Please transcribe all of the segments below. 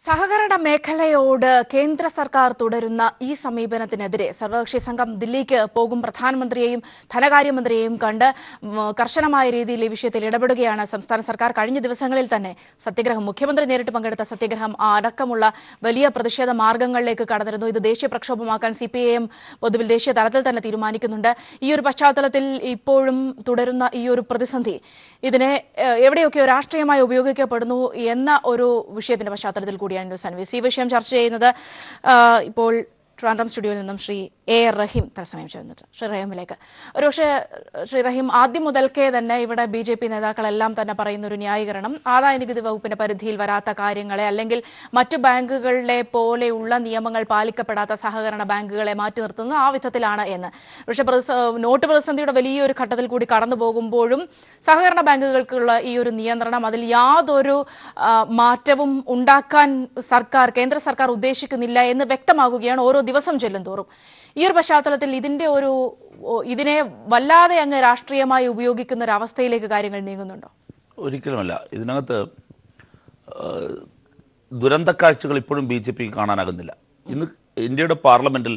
സഹകരണ മേഖലയോട് കേന്ദ്ര സർക്കാർ തുടരുന്ന ഈ സമീപനത്തിനെതിരെ സർവകക്ഷി സംഘം ദില്ലിക്ക് പോകും. പ്രധാനമന്ത്രിയെയും ധനകാര്യമന്ത്രിയെയും കണ്ട് കർശനമായ രീതിയിൽ ഈ വിഷയത്തിൽ ഇടപെടുകയാണ് സംസ്ഥാന സർക്കാർ. കഴിഞ്ഞ ദിവസങ്ങളിൽ തന്നെ സത്യഗ്രഹം, മുഖ്യമന്ത്രി നേരിട്ട് പങ്കെടുത്ത സത്യഗ്രഹം അടക്കമുള്ള വലിയ പ്രതിഷേധ മാർഗങ്ങളിലേക്ക് കടന്നിരുന്നു. ഇത് ദേശീയ പ്രക്ഷോഭമാക്കാൻ CPIM പൊതുവിൽ ദേശീയ തലത്തിൽ തന്നെ തീരുമാനിക്കുന്നുണ്ട്. ഈ ഒരു പശ്ചാത്തലത്തിൽ ഇപ്പോഴും തുടരുന്ന ഈ ഒരു പ്രതിസന്ധി ഇതിനെ എവിടെയൊക്കെയോ രാഷ്ട്രീയമായി ഉപയോഗിക്കപ്പെടുന്നു എന്ന ഒരു വിഷയത്തിന്റെ പശ്ചാത്തലത്തിൽ കൂടിയാണ് ന്യൂസ് അൻവീസ് ഈ വിഷയം ചർച്ച ചെയ്യുന്നത്. ഇപ്പോൾ ട്രാൻഡ്രം സ്റ്റുഡിയോയിൽ നിന്നും ശ്രീ AR റഹീം തത്സമയം ചേർന്നിട്ട്. ശ്രീ റഹീമിലേക്ക് ഒരുപക്ഷെ ശ്രീ റഹീം, ആദ്യം മുതൽക്കേ തന്നെ ഇവിടെ BJP നേതാക്കളെല്ലാം തന്നെ പറയുന്ന ഒരു ന്യായീകരണം ആദായനികുതി വകുപ്പിന്റെ പരിധിയിൽ വരാത്ത കാര്യങ്ങളെ, അല്ലെങ്കിൽ മറ്റ് ബാങ്കുകളെ പോലെയുള്ള നിയമങ്ങൾ പാലിക്കപ്പെടാത്ത സഹകരണ ബാങ്കുകളെ മാറ്റി നിർത്തുന്നത് ആ വിധത്തിലാണ് എന്ന്. പക്ഷേ നോട്ട് പ്രതിസന്ധിയുടെ വലിയൊരു ഘട്ടത്തിൽ കൂടി കടന്നു പോകുമ്പോഴും സഹകരണ ബാങ്കുകൾക്കുള്ള ഈ ഒരു നിയന്ത്രണം, അതിൽ യാതൊരു മാറ്റവും ഉണ്ടാക്കാൻ കേന്ദ്ര സർക്കാർ ഉദ്ദേശിക്കുന്നില്ല എന്ന് വ്യക്തമാകുകയാണ് ഓരോ ദിവസം ചെല്ലും തോറും. ഈ ഒരു പശ്ചാത്തലത്തിൽ ഇതിനെ വല്ലാതെ അങ്ങ് രാഷ്ട്രീയമായി ഉപയോഗിക്കുന്ന ഒരു അവസ്ഥയിലേക്ക് കാര്യങ്ങൾ നീങ്ങുന്നുണ്ടോ? ഒരിക്കലുമല്ല. ഇതിനകത്ത് ദുരന്ത കാഴ്ചകൾ ഇപ്പോഴും BJP കാണാനാകുന്നില്ല. ഇന്ന് ഇന്ത്യയുടെ പാർലമെൻറ്റിൽ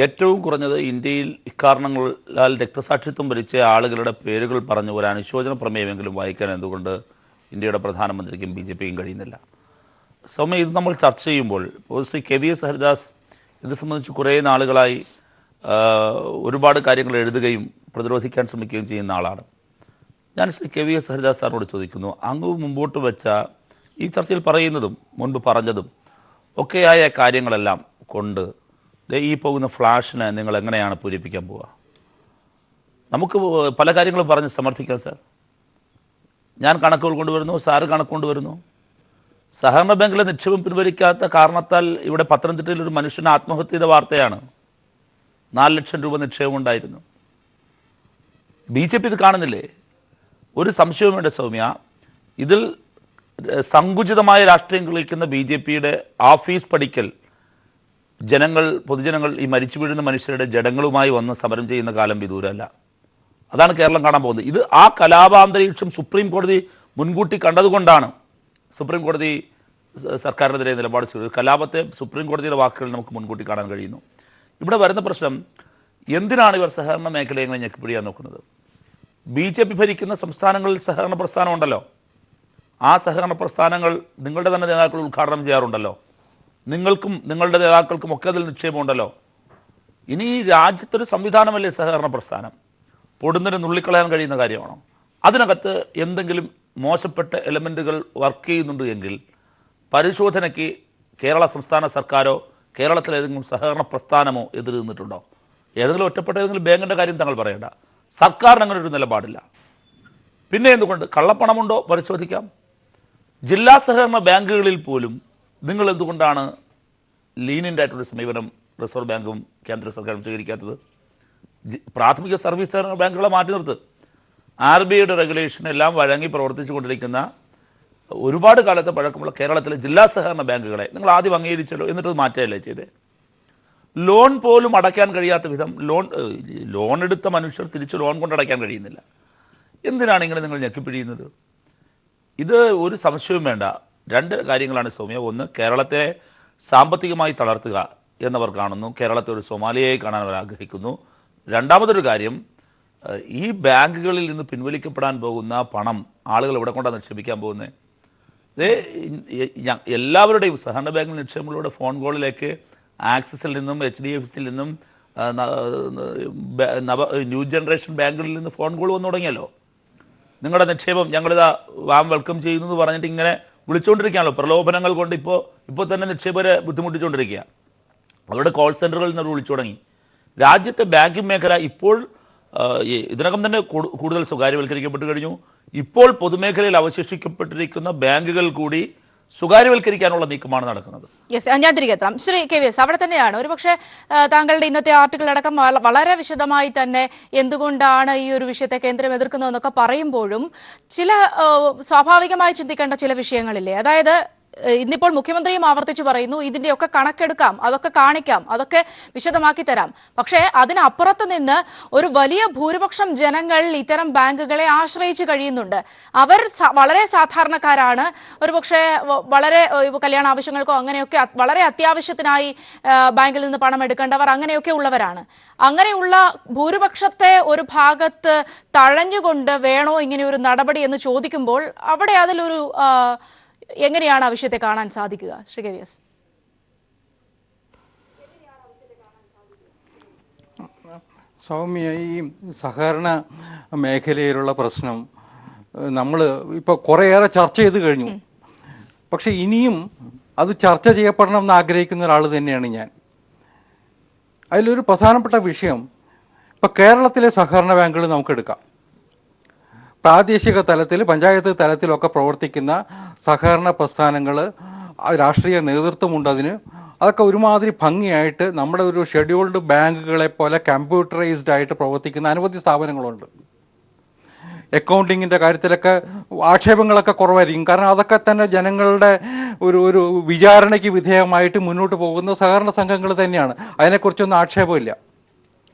ഏറ്റവും കുറഞ്ഞത് ഇന്ത്യയിൽ ഇക്കാരണങ്ങളാൽ രക്തസാക്ഷിത്വം വരിച്ച ആളുകളുടെ പേരുകൾ പറഞ്ഞ ഒരു അനുശോചന പ്രമേയമെങ്കിലും വായിക്കാൻ എന്തുകൊണ്ട് ഇന്ത്യയുടെ പ്രധാനമന്ത്രിക്കും BJPക്കും കഴിയുന്നില്ല? സൗമ്യ, ഇത് നമ്മൾ ചർച്ച ചെയ്യുമ്പോൾ ശ്രീ KVS ഹരിദാസ് ഇത് സംബന്ധിച്ച് കുറേ നാളുകളായി ഒരുപാട് കാര്യങ്ങൾ എഴുതുകയും പ്രതിരോധിക്കാൻ ശ്രമിക്കുകയും ചെയ്യുന്ന ആളാണ്. ഞാൻ ശ്രീ KVS ഹരിദാസ് സാറിനോട് ചോദിക്കുന്നു, അങ്ങ് മുമ്പോട്ട് വെച്ച ഈ ചർച്ചയിൽ പറയുന്നതും മുൻപ് പറഞ്ഞതും ഒക്കെയായ കാര്യങ്ങളെല്ലാം കൊണ്ട് ഈ പോകുന്ന ഫ്ലാഷിനെ നിങ്ങൾ എങ്ങനെയാണ് പൂരിപ്പിക്കാൻ പോവുക? നമുക്ക് പല കാര്യങ്ങളും പറഞ്ഞ് സമർത്ഥിക്കാം സാർ. ഞാൻ കണക്കുകൾ കൊണ്ടുവരുന്നു, സാറ് കണക്ക് കൊണ്ടുവരുന്നു. സഹകരണ ബാങ്കിലെ നിക്ഷേപം പിൻവലിക്കാത്ത കാരണത്താൽ ഇവിടെ പത്തനംതിട്ടയിൽ ഒരു മനുഷ്യന് ആത്മഹത്യ ചെയ്ത വാർത്തയാണ്. 4 ലക്ഷം രൂപ നിക്ഷേപം ഉണ്ടായിരുന്നു. BJP ഇത് കാണുന്നില്ലേ? ഒരു സംശയവും വേണ്ട സൗമ്യ. ഇതിൽ സങ്കുചിതമായ രാഷ്ട്രീയം കളിക്കുന്ന BJPയുടെ ഓഫീസ് പടിക്കൽ പൊതുജനങ്ങൾ ഈ മരിച്ചു വീഴുന്ന മനുഷ്യരുടെ ജഡങ്ങളുമായി വന്ന് സമരം ചെയ്യുന്ന കാലം വിദൂരമല്ല. അതാണ് കേരളം കാണാൻ പോകുന്നത്. ഇത് ആ കലാപാന്തരീക്ഷം സുപ്രീം കോടതി മുൻകൂട്ടി കണ്ടതുകൊണ്ടാണ് സുപ്രീം കോടതി സർക്കാരിനെതിരെ നിലപാട് സ്വീകരിച്ചത്. കലാപത്തെ സുപ്രീം കോടതിയുടെ വാക്കുകൾ നമുക്ക് മുൻകൂട്ടി കാണാൻ കഴിയുന്നു. ഇവിടെ വരുന്ന പ്രശ്നം, എന്തിനാണ് ഇവർ സഹകരണ മേഖലയെ എങ്ങനെ ഞെക്കിപ്പിടിയാൻ നോക്കുന്നത്? BJP ഭരിക്കുന്ന സംസ്ഥാനങ്ങളിൽ സഹകരണ പ്രസ്ഥാനം ഉണ്ടല്ലോ. ആ സഹകരണ പ്രസ്ഥാനങ്ങൾ നിങ്ങളുടെ തന്നെ നേതാക്കൾ ഉദ്ഘാടനം ചെയ്യാറുണ്ടല്ലോ. നിങ്ങൾക്കും നിങ്ങളുടെ നേതാക്കൾക്കും ഒക്കെ അതിൽ നിക്ഷേപമുണ്ടല്ലോ. ഇനി ഈ രാജ്യത്തൊരു സംവിധാനമല്ലേ സഹകരണ പ്രസ്ഥാനം? പൊടുന്നതിന് നുള്ളിക്കളയാൻ കഴിയുന്ന കാര്യമാണോ? അതിനകത്ത് എന്തെങ്കിലും മോശപ്പെട്ട എലമെൻറ്റുകൾ വർക്ക് ചെയ്യുന്നുണ്ട് എങ്കിൽ പരിശോധനയ്ക്ക് കേരള സംസ്ഥാന സർക്കാരോ കേരളത്തിലെ ഏതെങ്കിലും സഹകരണ പ്രസ്ഥാനമോ എതിര് നിന്നിട്ടുണ്ടോ? ഏതെങ്കിലും ഒറ്റപ്പെട്ട ഏതെങ്കിലും ബാങ്കിൻ്റെ കാര്യം തങ്ങൾ പറയേണ്ട. സർക്കാരിന് അങ്ങനെ ഒരു നിലപാടില്ല. പിന്നെ എന്തുകൊണ്ട്? കള്ളപ്പണമുണ്ടോ പരിശോധിക്കാം. ജില്ലാ സഹകരണ ബാങ്കുകളിൽ പോലും നിങ്ങൾ എന്തുകൊണ്ടാണ് ലീനിയൻ്റ് ആയിട്ടൊരു സമീപനം റിസർവ് ബാങ്കും കേന്ദ്ര സർക്കാരും സ്വീകരിക്കാത്തത്? പ്രാഥമിക സർവീസ് സഹകരണ ബാങ്കുകളെ മാറ്റി നിർത്ത്. RBIയുടെ റെഗുലേഷൻ എല്ലാം വഴങ്ങി പ്രവർത്തിച്ചു കൊണ്ടിരിക്കുന്ന ഒരുപാട് കാലത്തെ പഴക്കമുള്ള കേരളത്തിലെ ജില്ലാ സഹകരണ ബാങ്കുകളെ നിങ്ങൾ ആദ്യം അംഗീകരിച്ചല്ലോ, എന്നിട്ട് മാറ്റുകയല്ലേ ചെയ്തേ? ലോൺ പോലും അടയ്ക്കാൻ കഴിയാത്ത വിധം ലോൺ എടുത്ത മനുഷ്യർ തിരിച്ച് ലോൺ കൊണ്ടടയ്ക്കാൻ കഴിയുന്നില്ല. എന്തിനാണ് ഇങ്ങനെ നിങ്ങൾ ഞെക്കിപ്പിഴിയുന്നത്? ഇത് ഒരു സംശയവും വേണ്ട. 2 കാര്യങ്ങളാണ് സൗമ്യ. ഒന്ന്, കേരളത്തെ സാമ്പത്തികമായി തളർത്തുക എന്നവർ കാണുന്നു. കേരളത്തെ ഒരു സൊമാലിയയെ കാണാൻ അവർ ആഗ്രഹിക്കുന്നു. രണ്ടാമതൊരു കാര്യം, ഈ ബാങ്കുകളിൽ നിന്ന് പിൻവലിക്കപ്പെടാൻ പോകുന്ന പണം ആളുകൾ എവിടെ കൊണ്ടാണ് നിക്ഷേപിക്കാൻ പോകുന്നത്? എല്ലാവരുടെയും സഹകരണ ബാങ്കിൽ നിക്ഷേപങ്ങളുടെ ഫോൺ കോളിലേക്ക് ആക്സിസിൽ നിന്നും HDFCയിൽ നിന്നും ന്യൂ ജനറേഷൻ ബാങ്കുകളിൽ നിന്ന് ഫോൺ കോൾ വന്നു തുടങ്ങിയല്ലോ. നിങ്ങളുടെ നിക്ഷേപം ഞങ്ങളിതാ വെൽക്കം ചെയ്യുന്നു എന്ന് പറഞ്ഞിട്ട് ഇങ്ങനെ വിളിച്ചുകൊണ്ടിരിക്കുകയാണല്ലോ. പ്രലോഭനങ്ങൾ കൊണ്ട് ഇപ്പോൾ തന്നെ നിക്ഷേപകരെ ബുദ്ധിമുട്ടിച്ചുകൊണ്ടിരിക്കുക. അവരുടെ കോൾ സെൻറ്ററുകളിൽ നിന്ന് വിളിച്ചു തുടങ്ങി. രാജ്യത്തെ ബാങ്കിങ് മേഖല ഇപ്പോൾ ഇതിനകം തന്നെ കൂടുതൽ സ്വകാര്യവൽക്കരിക്കപ്പെട്ട് കഴിഞ്ഞു. ഇപ്പോൾ പൊതുമേഖലയിൽ അവശേഷിക്കപ്പെട്ടിരിക്കുന്ന ബാങ്കുകൾ കൂടി സ്വകാര്യവൽക്കരിക്കാനുള്ള നീക്കമാണ് നടക്കുന്നത്. ഞാൻ തിരികെ എത്താം. ശ്രീ KVS, അവിടെ തന്നെയാണ് ഒരുപക്ഷെ താങ്കളുടെ ഇന്നത്തെ ആർട്ടിക്കിൾ അടക്കം വളരെ വിശദമായി തന്നെ എന്തുകൊണ്ടാണ് ഈ ഒരു വിഷയത്തെ കേന്ദ്രം എതിർക്കുന്നതെന്നൊക്കെ പറയുമ്പോഴും ചില സ്വാഭാവികമായി ചിന്തിക്കേണ്ട ചില വിഷയങ്ങളില്ലേ? അതായത് ഇന്നിപ്പോൾ മുഖ്യമന്ത്രിയും ആവർത്തിച്ചു പറയുന്നു ഇതിന്റെയൊക്കെ കണക്കെടുക്കാം, അതൊക്കെ കാണിക്കാം, അതൊക്കെ വിശദമാക്കി തരാം. പക്ഷേ അതിനപ്പുറത്ത് നിന്ന് ഒരു വലിയ ഭൂരിപക്ഷം ജനങ്ങൾ ഇത്തരം ബാങ്കുകളെ ആശ്രയിച്ച് കഴിയുന്നുണ്ട്. അവർ വളരെ സാധാരണക്കാരാണ്. ഒരുപക്ഷെ വളരെ കല്യാണ ആവശ്യങ്ങൾക്കോ അങ്ങനെയൊക്കെ വളരെ അത്യാവശ്യത്തിനായി ബാങ്കിൽ നിന്ന് പണം എടുക്കേണ്ടവർ അങ്ങനെയൊക്കെ ഉള്ളവരാണ്. അങ്ങനെയുള്ള ഭൂരിപക്ഷത്തെ ഒരു ഭാഗത്ത് തഴഞ്ഞുകൊണ്ട് വേണോ ഇങ്ങനെ ഒരു നടപടി എന്ന് ചോദിക്കുമ്പോൾ അവിടെ അതിലൊരു എങ്ങനെയാണ് ആ വിഷയത്തെ കാണാൻ സാധിക്കുക? ശ്രീ KVS. സൗമ്യ, ഈ സഹകരണ മേഖലയിലുള്ള പ്രശ്നം നമ്മൾ ഇപ്പോൾ കുറേയേറെ ചർച്ച ചെയ്ത് കഴിഞ്ഞു. പക്ഷെ ഇനിയും അത് ചർച്ച ചെയ്യപ്പെടണം എന്ന് ആഗ്രഹിക്കുന്ന ഒരാൾ തന്നെയാണ് ഞാൻ. അതിലൊരു പ്രധാനപ്പെട്ട വിഷയം, ഇപ്പോൾ കേരളത്തിലെ സഹകരണ ബാങ്കുകൾ നമുക്കെടുക്കാം. പ്രാദേശിക തലത്തിൽ, പഞ്ചായത്ത് തലത്തിലൊക്കെ പ്രവർത്തിക്കുന്ന സഹകരണ പ്രസ്ഥാനങ്ങൾ, രാഷ്ട്രീയ നേതൃത്വമുണ്ട് അതിന്. അതൊക്കെ ഒരുമാതിരി ഭംഗിയായിട്ട് നമ്മുടെ ഒരു ഷെഡ്യൂൾഡ് ബാങ്കുകളെ പോലെ കമ്പ്യൂട്ടറൈസ്ഡ് ആയിട്ട് പ്രവർത്തിക്കുന്ന അനവധി സ്ഥാപനങ്ങളുണ്ട്. അക്കൗണ്ടിങ്ങിൻ്റെ കാര്യത്തിലൊക്കെ ആക്ഷേപങ്ങളൊക്കെ കുറവായിരിക്കും. കാരണം അതൊക്കെ തന്നെ ജനങ്ങളുടെ ഒരു വിചാരണയ്ക്ക് വിധേയമായിട്ട് മുന്നോട്ട് പോകുന്ന സഹകരണ സംഘങ്ങൾ തന്നെയാണ്. അതിനെക്കുറിച്ചൊന്നും ആക്ഷേപമില്ല.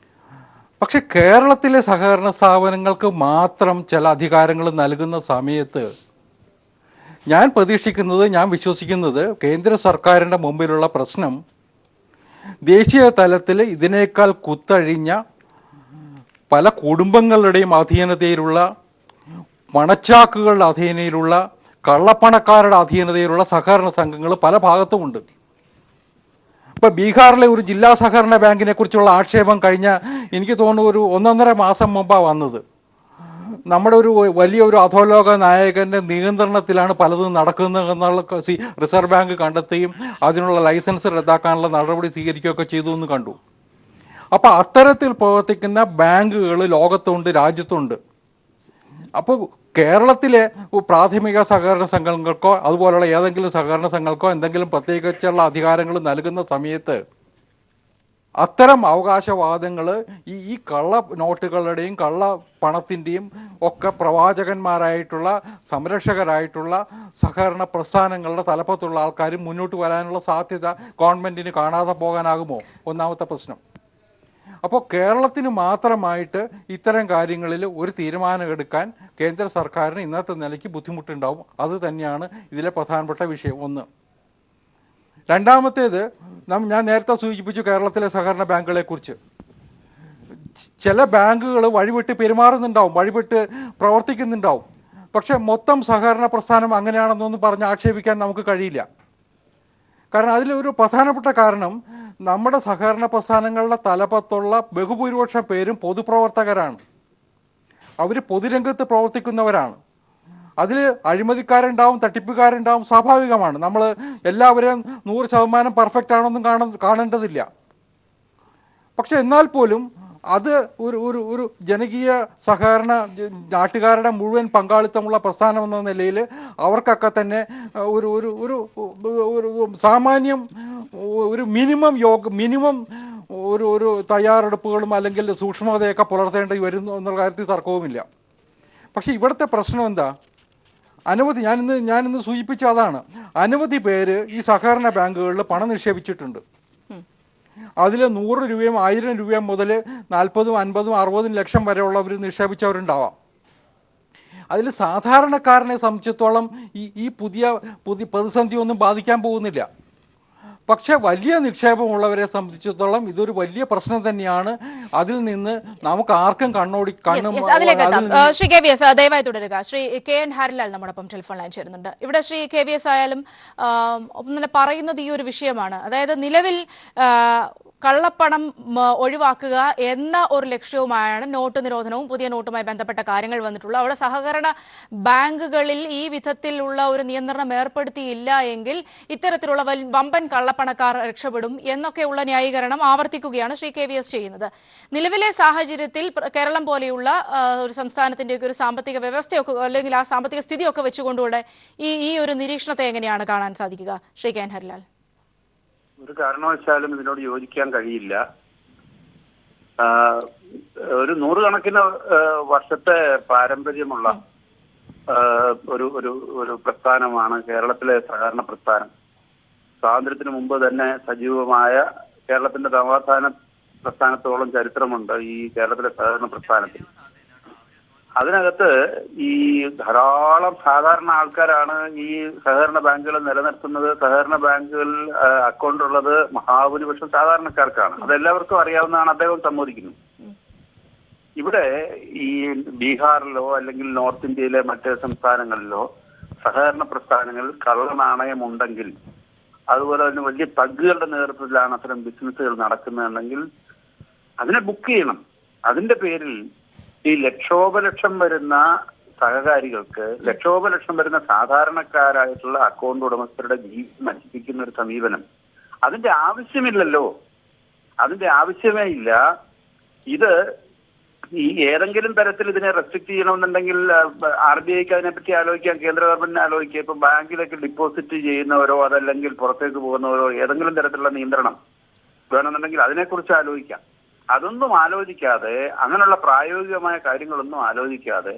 പക്ഷെ കേരളത്തിലെ സഹകരണ സ്ഥാപനങ്ങൾക്ക് മാത്രം ചില അധികാരങ്ങൾ നൽകുന്ന സമയത്ത് ഞാൻ പ്രതീക്ഷിക്കുന്നത്, ഞാൻ വിശ്വസിക്കുന്നത്, കേന്ദ്ര സർക്കാരിൻ്റെ മുമ്പിലുള്ള പ്രശ്നം ദേശീയ തലത്തിൽ ഇതിനേക്കാൾ കുത്തഴിഞ്ഞ പല കുടുംബങ്ങളുടെയും അധീനതയിലുള്ള, പണച്ചാക്കുകളുടെ അധീനതയിലുള്ള, കള്ളപ്പണക്കാരുടെ അധീനതയിലുള്ള സഹകരണ സംഘങ്ങൾ പല ഭാഗത്തുമുണ്ട്. ഇപ്പോൾ ബീഹാറിലെ ഒരു ജില്ലാ സഹകരണ ബാങ്കിനെ കുറിച്ചുള്ള ആക്ഷേപം കഴിഞ്ഞ എനിക്ക് തോന്നുന്നു ഒരു 1.5 മാസം മുമ്പാണ് വന്നത്. നമ്മുടെ ഒരു വലിയൊരു അധോലോക നായകൻ്റെ നിയന്ത്രണത്തിലാണ് പലതും നടക്കുന്നതെന്നുള്ള റിസർവ് ബാങ്ക് കണ്ടെത്തുകയും അതിനുള്ള ലൈസൻസ് റദ്ദാക്കാനുള്ള നടപടി സ്വീകരിക്കുകയൊക്കെ ചെയ്തു എന്ന് കണ്ടു. അപ്പോൾ അത്തരത്തിൽ പ്രവർത്തിക്കുന്ന ബാങ്കുകൾ ലോകത്തുണ്ട്, രാജ്യത്തുണ്ട്. അപ്പോൾ കേരളത്തിലെ പ്രാഥമിക സഹകരണ സംഘങ്ങൾക്കോ അതുപോലുള്ള ഏതെങ്കിലും സഹകരണ സംഘങ്ങൾക്കോ എന്തെങ്കിലും പ്രത്യേകിച്ചുള്ള അധികാരങ്ങൾ നൽകുന്ന സമയത്ത് അത്തരം അവകാശവാദങ്ങൾ ഈ കള്ള നോട്ടുകളുടെയും കള്ള പണത്തിൻ്റെയും ഒക്കെ പ്രവാചകന്മാരായിട്ടുള്ള, സംരക്ഷകരായിട്ടുള്ള സഹകരണ പ്രസ്ഥാനങ്ങളുടെ തലപ്പത്തുള്ള ആൾക്കാരും മുന്നോട്ട് വരാനുള്ള സാധ്യത ഗവൺമെൻറ്റിന് കാണാതെ പോകാനാകുമോ? ഒന്നാമത്തെ പ്രശ്നം. അപ്പോൾ കേരളത്തിന് മാത്രമായിട്ട് ഇത്തരം കാര്യങ്ങളിൽ ഒരു തീരുമാനമെടുക്കാൻ കേന്ദ്ര സർക്കാരിന് ഇന്നത്തെ നിലയ്ക്ക് ബുദ്ധിമുട്ടുണ്ടാവും. അത് തന്നെയാണ് ഇതിലെ പ്രധാനപ്പെട്ട വിഷയം. ഒന്ന്. രണ്ടാമത്തേത്, ഞാൻ നേരത്തെ സൂചിപ്പിച്ചു കേരളത്തിലെ സഹകരണ ബാങ്കുകളെക്കുറിച്ച്. ചില ബാങ്കുകൾ വഴിവിട്ട് പെരുമാറുന്നുണ്ടാവും, വഴിവിട്ട് പ്രവർത്തിക്കുന്നുണ്ടാവും. പക്ഷെ മൊത്തം സഹകരണ പ്രസ്ഥാനം അങ്ങനെയാണെന്നൊന്നും പറഞ്ഞ് ആക്ഷേപിക്കാൻ നമുക്ക് കഴിയില്ല. കാരണം അതിലൊരു പ്രധാനപ്പെട്ട കാരണം, നമ്മുടെ സഹകരണ പ്രസ്ഥാനങ്ങളുടെ തലപ്പത്തുള്ള ബഹുഭൂരിപക്ഷം പേരും പൊതുപ്രവർത്തകരാണ്. അവർ പൊതുരംഗത്ത് പ്രവർത്തിക്കുന്നവരാണ്. അതിൽ അഴിമതിക്കാരുണ്ടാവും, തട്ടിപ്പുകാരുണ്ടാവും, സ്വാഭാവികമാണ്. നമ്മൾ എല്ലാവരെയും 100% പെർഫെക്റ്റ് ആണെന്നും കാണേണ്ടതില്ല. പക്ഷെ എന്നാൽ പോലും അത് ഒരു ജനകീയ സഹകരണ നാട്ടുകാരുടെ മുഴുവൻ പങ്കാളിത്തമുള്ള പ്രസ്ഥാനം എന്ന നിലയിൽ അവർക്കൊക്കെ തന്നെ ഒരു സാമാന്യം ഒരു മിനിമം ഒരു തയ്യാറെടുപ്പുകളും അല്ലെങ്കിൽ സൂക്ഷ്മതയൊക്കെ പുലർത്തേണ്ടി വരുന്നു എന്നുള്ള കാര്യത്തിൽ തർക്കവുമില്ല. പക്ഷേ ഇവിടുത്തെ പ്രശ്നം എന്താ? അനവധി, ഞാനിന്ന് സൂചിപ്പിച്ച അതാണ്, അനവധി പേര് ഈ സഹകരണ ബാങ്കുകളിൽ പണം നിക്ഷേപിച്ചിട്ടുണ്ട്. അതിൽ 100 രൂപയും 1000 രൂപയും മുതൽ 40, 50, 60 ലക്ഷം വരെയുള്ളവർ നിക്ഷേപിച്ചവരുണ്ടാവാം. അതിൽ സാധാരണക്കാരനെ സംബന്ധിച്ചിടത്തോളം ഈ പുതിയ പ്രതിസന്ധി ഒന്നും ബാധിക്കാൻ പോകുന്നില്ല. പക്ഷേ വലിയ നിക്ഷേപമുള്ളവരെ സംബന്ധിച്ചിടത്തോളം ഇതൊരു വലിയ പ്രശ്നം തന്നെയാണ്. അതിൽ നിന്ന് നമുക്ക് ആർക്കും ശ്രീ KVS ദയവായി തുടരുക. ശ്രീ KN ഹരിലാൽ നമ്മോടൊപ്പം ടെലിഫോൺ ലൈൻ ചേരുന്നുണ്ട്. ഇവിടെ ശ്രീ KVS ആയാലും പറയുന്നത് ഈ ഒരു വിഷയമാണ്. അതായത് നിലവിൽ കള്ളപ്പണം ഒഴിവാക്കുക എന്ന ഒരു ലക്ഷ്യവുമായാണ് നോട്ട് നിരോധനവും പുതിയ നോട്ടുമായി ബന്ധപ്പെട്ട കാര്യങ്ങൾ വന്നിട്ടുള്ളത്. അവിടെ സഹകരണ ബാങ്കുകളിൽ ഈ വിധത്തിലുള്ള ഒരു നിയന്ത്രണം ഏർപ്പെടുത്തിയില്ല എങ്കിൽ ഇത്തരത്തിലുള്ള വമ്പൻ കള്ളപ്പണക്കാർ രക്ഷപ്പെടും എന്നൊക്കെയുള്ള ന്യായീകരണം ആവർത്തിക്കുകയാണ് ശ്രീ KVS ചെയ്യുന്നത്. നിലവിലെ സാഹചര്യത്തിൽ കേരളം പോലെയുള്ള ഒരു സംസ്ഥാനത്തിൻ്റെയൊക്കെ ഒരു സാമ്പത്തിക വ്യവസ്ഥയൊക്കെ അല്ലെങ്കിൽ ആ സാമ്പത്തിക സ്ഥിതിയൊക്കെ വെച്ചുകൊണ്ടുകൂടെ ഈ ഒരു നിരീക്ഷണത്തെ എങ്ങനെയാണ് കാണാൻ സാധിക്കുക? ശ്രീ KN ഹരിലാൽ. ഒരു കാരണവശാലും ഇതിനോട് യോജിക്കാൻ കഴിയില്ല. ഒരു 100 കണക്കിന് വർഷത്തെ പാരമ്പര്യമുള്ള ഒരു ഒരു ഒരു പ്രസ്ഥാനമാണ് കേരളത്തിലെ സഹകരണ പ്രസ്ഥാനം. സ്വാതന്ത്ര്യത്തിന് മുമ്പ് തന്നെ സജീവമായ കേരളത്തിന്റെ നവോത്ഥാന പ്രസ്ഥാനത്തോളം ചരിത്രമുണ്ട് ഈ കേരളത്തിലെ സഹകരണ പ്രസ്ഥാനത്തിൽ. അതിനകത്ത് ഈ ധാരാളം സാധാരണ ആൾക്കാരാണ് ഈ സഹകരണ ബാങ്കുകൾ നിലനിർത്തുന്നത്. സഹകരണ ബാങ്കുകൾ അക്കൗണ്ട് ഉള്ളത് മഹാഭൂരിപക്ഷം സാധാരണക്കാർക്കാണ്. അതെല്ലാവർക്കും അറിയാവുന്നതാണ്, അദ്ദേഹം സമ്മതിക്കുന്നു. ഇവിടെ ഈ ബീഹാറിലോ അല്ലെങ്കിൽ നോർത്ത് ഇന്ത്യയിലെ മറ്റ് സംസ്ഥാനങ്ങളിലോ സഹകരണ പ്രസ്ഥാനങ്ങൾ കള്ളനാണയമുണ്ടെങ്കിൽ, അതുപോലെ തന്നെ വലിയ തഗ്ഗുകളുടെ നേതൃത്വത്തിലാണ് അത്തരം ബിസിനസ്സുകൾ നടക്കുന്നതെങ്കിൽ അതിനെ ബുക്ക് ചെയ്യണം. അതിന്റെ പേരിൽ ഈ ലക്ഷോപലക്ഷം വരുന്ന സഹകാരികൾക്ക്, ലക്ഷോപലക്ഷം വരുന്ന സാധാരണക്കാരായിട്ടുള്ള അക്കൗണ്ട് ഉടമസ്ഥരുടെ ജീവിതം നശിപ്പിക്കുന്ന ഒരു സമീപനം അതിന്റെ ആവശ്യമില്ലല്ലോ. അതിന്റെ ആവശ്യമേ ഇല്ല. ഇത് ഈ ഏതെങ്കിലും തരത്തിൽ ഇതിനെ റെസ്ട്രിക്ട് ചെയ്യണമെന്നുണ്ടെങ്കിൽ RBIക്ക് അതിനെപ്പറ്റി ആലോചിക്കാം, കേന്ദ്ര ഗവൺമെന്റിനെ ആലോചിക്കാം. ഇപ്പൊ ബാങ്കിലേക്ക് ഡിപ്പോസിറ്റ് ചെയ്യുന്നവരോ അതല്ലെങ്കിൽ പുറത്തേക്ക് പോകുന്നവരോ ഏതെങ്കിലും തരത്തിലുള്ള നിയന്ത്രണം വേണമെന്നുണ്ടെങ്കിൽ അതിനെക്കുറിച്ച് ആലോചിക്കാം. അതൊന്നും ആലോചിക്കാതെ, അങ്ങനെയുള്ള പ്രായോഗികമായ കാര്യങ്ങളൊന്നും ആലോചിക്കാതെ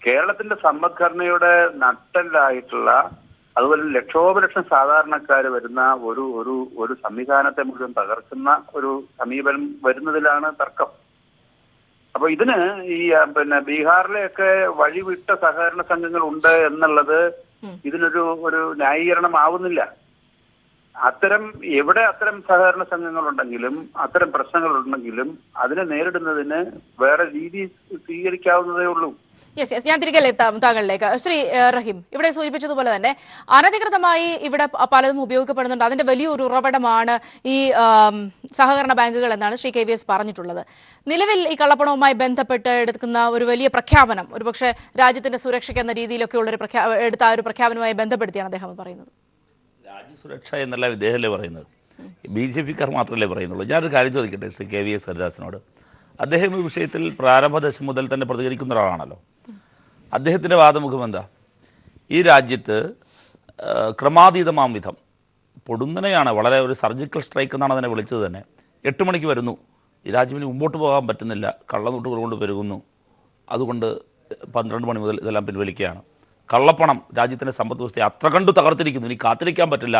കേരളത്തിന്റെ സമ്പദ്ഘടനയുടെ നട്ടെല്ലായിട്ടുള്ള, അതുപോലെ ലക്ഷോപലക്ഷം സാധാരണക്കാർ വരുന്ന ഒരു ഒരു ഒരു സംവിധാനത്തെ മുഴുവൻ തകർക്കുന്ന ഒരു സമീപനം വരുന്നതിലാണ് തർക്കം. അപ്പൊ ഇതിന് ഈ ബീഹാറിലെയൊക്കെ വഴിവിട്ട സഹകരണ സംഘങ്ങൾ ഉണ്ട് എന്നുള്ളത് ഇതിനൊരു ന്യായീകരണം ആവുന്നില്ല. എവിടെ അത്തരം സഹകരണ സംഘങ്ങളുണ്ടെങ്കിലും അത്തരം പ്രശ്നങ്ങളുണ്ടെങ്കിലും അതിനെ നേരിടുന്നതിന് വേറെ രീതി സ്വീകരിക്കാവുന്നതേ ഉള്ളൂ. യെസ്, ഞാൻ തിരികെ എത്താം താങ്കളിലേക്ക്. ശ്രീ റഹീം, ഇവിടെ സൂചിപ്പിച്ചതുപോലെ തന്നെ അനധികൃതമായി ഇവിടെ പലതും ഉപയോഗിക്കപ്പെടുന്നുണ്ട്. അതിന്റെ വലിയൊരു ഉറവിടമാണ് ഈ സഹകരണ ബാങ്കുകൾ എന്നാണ് ശ്രീ KVS പറഞ്ഞിട്ടുള്ളത്. നിലവിൽ ഈ കള്ളപ്പണവുമായി ബന്ധപ്പെട്ട് എടുക്കുന്ന ഒരു വലിയ പ്രഖ്യാപനം, ഒരുപക്ഷെ രാജ്യത്തിന്റെ സുരക്ഷയ്ക്ക് എന്ന രീതിയിലൊക്കെ ഉള്ളൊരു എടുത്ത ഒരു പ്രഖ്യാപനവുമായി ബന്ധപ്പെടുത്തിയാണ് അദ്ദേഹം പറയുന്നത്. രാജ്യസുരക്ഷ എന്നല്ല ഇദ്ദേഹമല്ലേ പറയുന്നത്, BJPക്കാർ മാത്രമല്ലേ പറയുന്നുള്ളൂ. ഞാനൊരു കാര്യം ചോദിക്കട്ടെ ശ്രീ KVS ഹരിദാസിനോട്. അദ്ദേഹം ഈ വിഷയത്തിൽ പ്രാരംഭദശ മുതൽ തന്നെ പ്രതികരിക്കുന്ന ഒരാളാണല്ലോ. അദ്ദേഹത്തിൻ്റെ വാദമുഖം എന്താ? ഈ രാജ്യത്ത് ക്രമാതീതമാം വിധം പൊടുന്നനെയാണ്, വളരെ ഒരു സർജിക്കൽ സ്ട്രൈക്ക് എന്നാണ് അതിനെ വിളിച്ചത് തന്നെ. 8 മണിക്ക് വരുന്നു, ഈ രാജ്യത്തിന് മുമ്പോട്ട് പോകാൻ പറ്റുന്നില്ല, കള്ളനോട്ടുകൾ കൊണ്ട് പെരുകുന്നു, അതുകൊണ്ട് 12 മണി മുതൽ ഇതെല്ലാം പിൻവലിക്കുകയാണ്. കള്ളപ്പണം രാജ്യത്തിൻ്റെ സമ്പദ് വ്യവസ്ഥയെ അത്ര കണ്ടു തകർത്തിരിക്കുന്നു, ഇനി കാത്തിരിക്കാൻ പറ്റില്ല,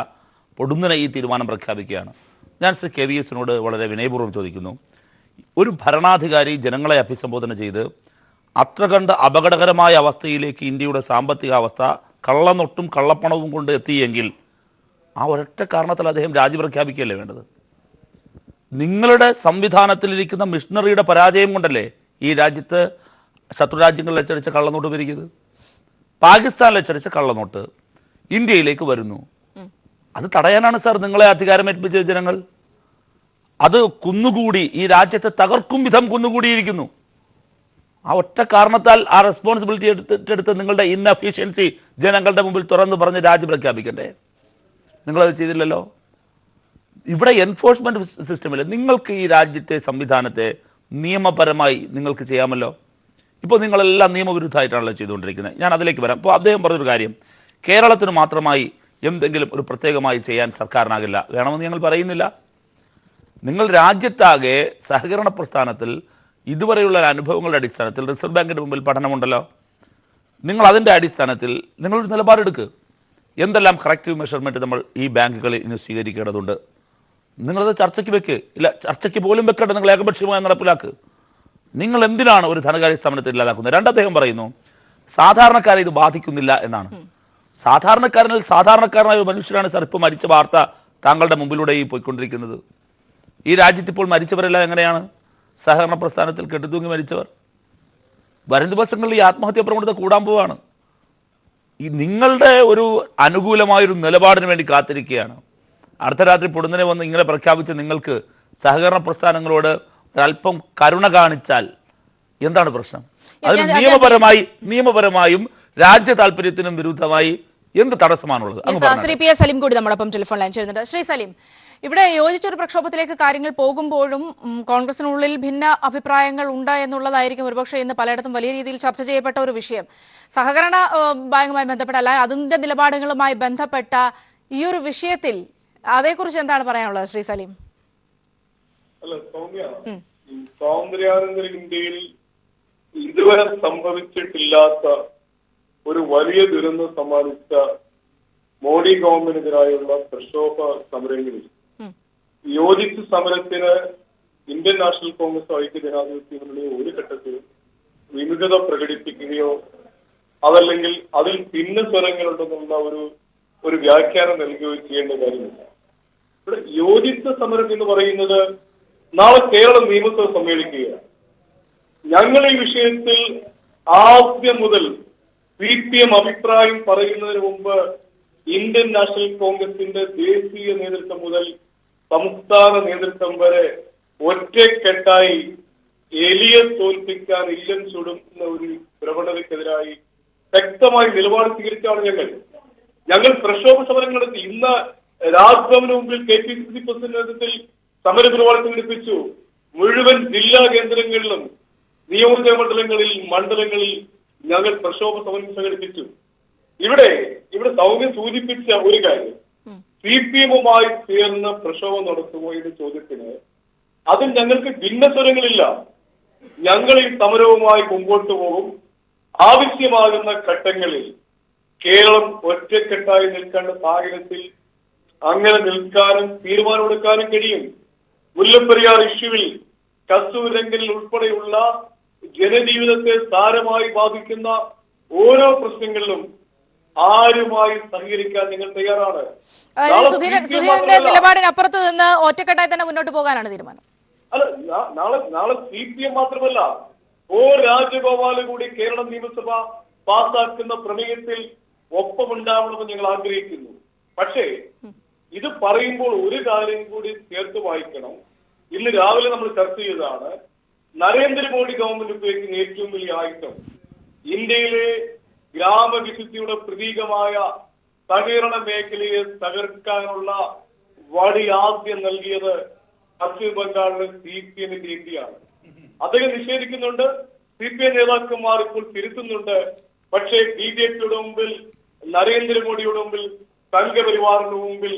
പൊടുന്നനെ ഈ തീരുമാനം പ്രഖ്യാപിക്കുകയാണ്. ഞാൻ ശ്രീ KVSനോട് വളരെ വിനയപൂർവ്വം ചോദിക്കുന്നു, ഒരു ഭരണാധികാരി ജനങ്ങളെ അഭിസംബോധന ചെയ്ത് അത്ര കണ്ട് അപകടകരമായ അവസ്ഥയിലേക്ക് ഇന്ത്യയുടെ സാമ്പത്തിക അവസ്ഥ കള്ളനൊട്ടും കള്ളപ്പണവും കൊണ്ട് എത്തിയെങ്കിൽ ആ ഒരൊറ്റ കാരണത്തിൽ അദ്ദേഹം രാജി പ്രഖ്യാപിക്കുകയല്ലേ വേണ്ടത്? നിങ്ങളുടെ സംവിധാനത്തിലിരിക്കുന്ന മിഷണറിയുടെ പരാജയം കൊണ്ടല്ലേ ഈ രാജ്യത്ത് ശത്രുരാജ്യങ്ങളിൽ വെച്ചടിച്ച കള്ളനോട്ട് പെരുകിയത്? പാകിസ്ഥാനിൽ വെച്ചടിച്ച കള്ളനോട്ട് ഇന്ത്യയിലേക്ക് വരുന്നു. അത് തടയാനാണ് സാർ നിങ്ങളെ അധികാരമേൽപ്പിച്ച ജനങ്ങൾ. അത് കുന്നുകൂടി ഈ രാജ്യത്തെ തകർക്കും വിധം കുന്നുകൂടിയിരിക്കുന്നു. ആ ഒറ്റ കാരണത്താൽ ആ റെസ്പോൺസിബിലിറ്റി എടുത്ത് നിങ്ങളുടെ ഇൻഎഫിഷ്യൻസി ജനങ്ങളുടെ മുമ്പിൽ തുറന്നു പറഞ്ഞ് രാജ്യം പ്രഖ്യാപിക്കണ്ടേ? നിങ്ങളത് ചെയ്തില്ലല്ലോ. ഇവിടെ എൻഫോഴ്സ്മെൻറ്റ് സിസ്റ്റമില്ല. നിങ്ങൾക്ക് ഈ രാജ്യത്തെ സംവിധാനത്തെ നിയമപരമായി നിങ്ങൾക്ക് ചെയ്യാമല്ലോ. ഇപ്പോൾ നിങ്ങളെല്ലാം നിയമവിരുദ്ധമായിട്ടാണല്ലോ ചെയ്തുകൊണ്ടിരിക്കുന്നത്. ഞാൻ അതിലേക്ക് വരാം. അപ്പോൾ അദ്ദേഹം പറഞ്ഞൊരു കാര്യം, കേരളത്തിന് മാത്രമായി എന്തെങ്കിലും ഒരു പ്രത്യേകമായി ചെയ്യാൻ സർക്കാരിനാകില്ല, വേണമെന്ന് ഞങ്ങൾ പറയുന്നില്ല. നിങ്ങൾ രാജ്യത്താകെ സഹകരണ പ്രസ്ഥാനത്തിൽ ഇതുവരെയുള്ള അനുഭവങ്ങളുടെ അടിസ്ഥാനത്തിൽ റിസർവ് ബാങ്കിൻ്റെ മുമ്പിൽ പഠനമുണ്ടല്ലോ. നിങ്ങൾ അതിൻ്റെ അടിസ്ഥാനത്തിൽ നിങ്ങളൊരു നിലപാടെടുക്കുക. എന്തെല്ലാം കറക്റ്റീവ് മെഷർമെൻറ്റ് നമ്മൾ ഈ ബാങ്കുകളിൽ ഇനി സ്വീകരിക്കേണ്ടതുണ്ട്, നിങ്ങളത് ചർച്ചയ്ക്ക് വെക്ക്. ഇല്ല, ചർച്ചയ്ക്ക് പോലും വെക്കേണ്ട, നിങ്ങൾ ഏകപക്ഷീയമായി നടപ്പിലാക്കുക. നിങ്ങൾ എന്തിനാണ് ഒരു ധനകാര്യ സ്ഥാപനത്തെ ഇല്ലാതാക്കുന്നത്? അദ്ദേഹം പറയുന്നു സാധാരണക്കാരെ ഇത് ബാധിക്കുന്നില്ല എന്നാണ്. സാധാരണക്കാരനിൽ സാധാരണക്കാരനായ ഒരു മനുഷ്യരാണ് സാർ ഇപ്പോൾ മരിച്ച വാർത്ത താങ്കളുടെ മുമ്പിലൂടെ ഈ പോയിക്കൊണ്ടിരിക്കുന്നത്. ഈ രാജ്യത്ത് ഇപ്പോൾ മരിച്ചവരെല്ലാം എങ്ങനെയാണ്? സഹകരണ പ്രസ്ഥാനത്തിൽ കെട്ടിത്തൂങ്ങി മരിച്ചവർ. വരും ദിവസങ്ങളിൽ ഈ ആത്മഹത്യാ പ്രവണത കൂടാൻ പോവാണ്. ഈ നിങ്ങളുടെ ഒരു അനുകൂലമായൊരു നിലപാടിന് വേണ്ടി കാത്തിരിക്കുകയാണ്. അർദ്ധരാത്രി പൊടുന്നനെ വന്ന് ഇങ്ങനെ പ്രഖ്യാപിച്ച് നിങ്ങൾക്ക് സഹകരണ പ്രസ്ഥാനങ്ങളോട് ഒരല്പം കരുണ കാണിച്ചാൽ എന്താണ് പ്രശ്നം? അതിന് നിയമപരമായും രാജ്യ താല്പര്യത്തിനും വിരുദ്ധമായി എന്ത് തടസ്സമാണുള്ളത്? ശ്രീ PS സലീം കൂടി നമ്മളൊപ്പം ടെലിഫോൺ ലൈൻ ചെയ്യുന്നുണ്ട്. ശ്രീ സലീം, ഇവിടെ യോജിച്ചൊരു പ്രക്ഷോഭത്തിലേക്ക് കാര്യങ്ങൾ പോകുമ്പോഴും കോൺഗ്രസിനുള്ളിൽ ഭിന്ന അഭിപ്രായങ്ങൾ ഉണ്ട് എന്നുള്ളതായിരിക്കും ഒരുപക്ഷെ ഇന്ന് പലയിടത്തും വലിയ രീതിയിൽ ചർച്ച ചെയ്യപ്പെട്ട ഒരു വിഷയം. സഹകരണ ബാങ്കുമായി ബന്ധപ്പെട്ട അല്ല, അതിന്റെ നിലപാടുകളുമായി ബന്ധപ്പെട്ട ഈ ഒരു വിഷയത്തിൽ അതേക്കുറിച്ച് എന്താണ് പറയാനുള്ളത് ശ്രീ സലീം? അല്ല സൗമ്യ, സ്വാതന്ത്ര്യാനന്തര ഇന്ത്യയിൽ ഇതുവരെ സംഭവിച്ചിട്ടില്ലാത്ത ഒരു വലിയ ദുരന്തം സമ്മാനിച്ച മോഡി ഗവൺമെന്റിനെതിരായുള്ള പ്രക്ഷോഭ സമരങ്ങളിൽ യോജിച്ച സമരത്തിന് ഇന്ത്യൻ നാഷണൽ കോൺഗ്രസ് ഐക്യജനാധിപത്യ മുന്നണി ഒരു ഘട്ടത്തിൽ വിമുഖത പ്രകടിപ്പിക്കുകയോ അതല്ലെങ്കിൽ അതിൽ ഭിന്ന സ്വരങ്ങളുണ്ടെന്നുള്ള ഒരു വ്യാഖ്യാനം നൽകുകയോ ചെയ്യേണ്ട കാര്യമില്ല. ഇവിടെ യോജിച്ച സമരം എന്ന് പറയുന്നത് നാളെ കേരളം നിയമസഭ സമ്മേളിക്കുകയാണ്. ഞങ്ങൾ ഈ വിഷയത്തിൽ ആദ്യം മുതൽ CPM അഭിപ്രായം പറയുന്നതിന് മുമ്പ് ഇന്ത്യൻ നാഷണൽ കോൺഗ്രസിന്റെ ദേശീയ നേതൃത്വം മുതൽ സംസ്ഥാന നേതൃത്വം വരെ ഒറ്റക്കെട്ടായി എലിയെ തോൽപ്പിക്കാൻ ഇല്ലം ചുടുന്ന ഒരു പ്രവണതയ്ക്കെതിരായി ശക്തമായി നിലപാട് സ്വീകരിച്ചാണ് ഞങ്ങൾ പ്രക്ഷോഭ സമരം നടത്തി. ഇന്ന് രാജ്ഭവന് മുമ്പിൽ KPCC പ്രസിഡന്റ് നേതൃത്വത്തിൽ സമരപരിപാടി സംഘടിപ്പിച്ചു. മുഴുവൻ ജില്ലാ കേന്ദ്രങ്ങളിലും നിയോജക മണ്ഡലങ്ങളിൽ ഞങ്ങൾ പ്രക്ഷോഭ സമരം സംഘടിപ്പിച്ചു. ഇവിടെ സൗമ്യ സൂചിപ്പിച്ച ഒരു കാര്യം, CPM-മായി ചേർന്ന് പ്രക്ഷോഭം നടത്തുമോ എന്ന ചോദ്യത്തിന് അതിൽ ഞങ്ങൾക്ക് ഭിന്നസ്വരങ്ങളില്ല. ഞങ്ങൾ ഈ സമരവുമായി മുമ്പോട്ട് പോകും. ആവശ്യമാകുന്ന ഘട്ടങ്ങളിൽ കേരളം ഒറ്റക്കെട്ടായി നിൽക്കേണ്ട സാഹചര്യത്തിൽ അങ്ങനെ നിൽക്കാനും തീരുമാനമെടുക്കാനും കഴിയും. മുല്ലപ്പെരിയാർ ഇഷ്യൂവിൽ കസ്തൂരിരംഗനിൽ ഉൾപ്പെടെയുള്ള ജനജീവിതത്തെ സാരമായി ബാധിക്കുന്ന ഓരോ പ്രശ്നങ്ങളിലും ആരുമായി സഹകരിക്കാൻ നിങ്ങൾ തയ്യാറാണ്. സുധീരന്റെ നിലപാടിനപ്പുറത്ത് നിന്ന് ഒറ്റക്കെട്ടായി തന്നെ മുന്നോട്ട് പോകാനാണ് തീരുമാനം. അല്ല, നാളെ CPM മാത്രമല്ല, രാജഗോപാൽ കൂടി കേരള നിയമസഭ പാസാക്കുന്ന പ്രമേയത്തിൽ ഒപ്പമുണ്ടാവണമെന്ന് ഞങ്ങൾ ആഗ്രഹിക്കുന്നു. പക്ഷേ ഇത് പറയുമ്പോൾ ഒരു കാര്യം കൂടി ചേർത്ത് വായിക്കണം. ഇന്ന് രാവിലെ നമ്മൾ ചർച്ച ചെയ്തതാണ് നരേന്ദ്രമോദി ഗവൺമെന്റ് ഉപയോഗിക്കുന്ന ഏറ്റവും വലിയ ആയുധം. ഇന്ത്യയിലെ ഗ്രാമവിശുദ്ധിയുടെ പ്രതീകമായ സഹകരണ മേഖലയെ തകർക്കാനുള്ള വടി ആദ്യം നൽകിയത് പശ്ചിമ ബംഗാളിലെ CPM-ന്റെ ഇന്ത്യയാണ്. അദ്ദേഹം നിഷേധിക്കുന്നുണ്ട്. CPM നേതാക്കന്മാർ ഇപ്പോൾ തിരുത്തുന്നുണ്ട്. പക്ഷേ BJP-യുടെ മുമ്പിൽ, നരേന്ദ്രമോദിയുടെ മുമ്പിൽ, സംഘപരിവാറിന് മുമ്പിൽ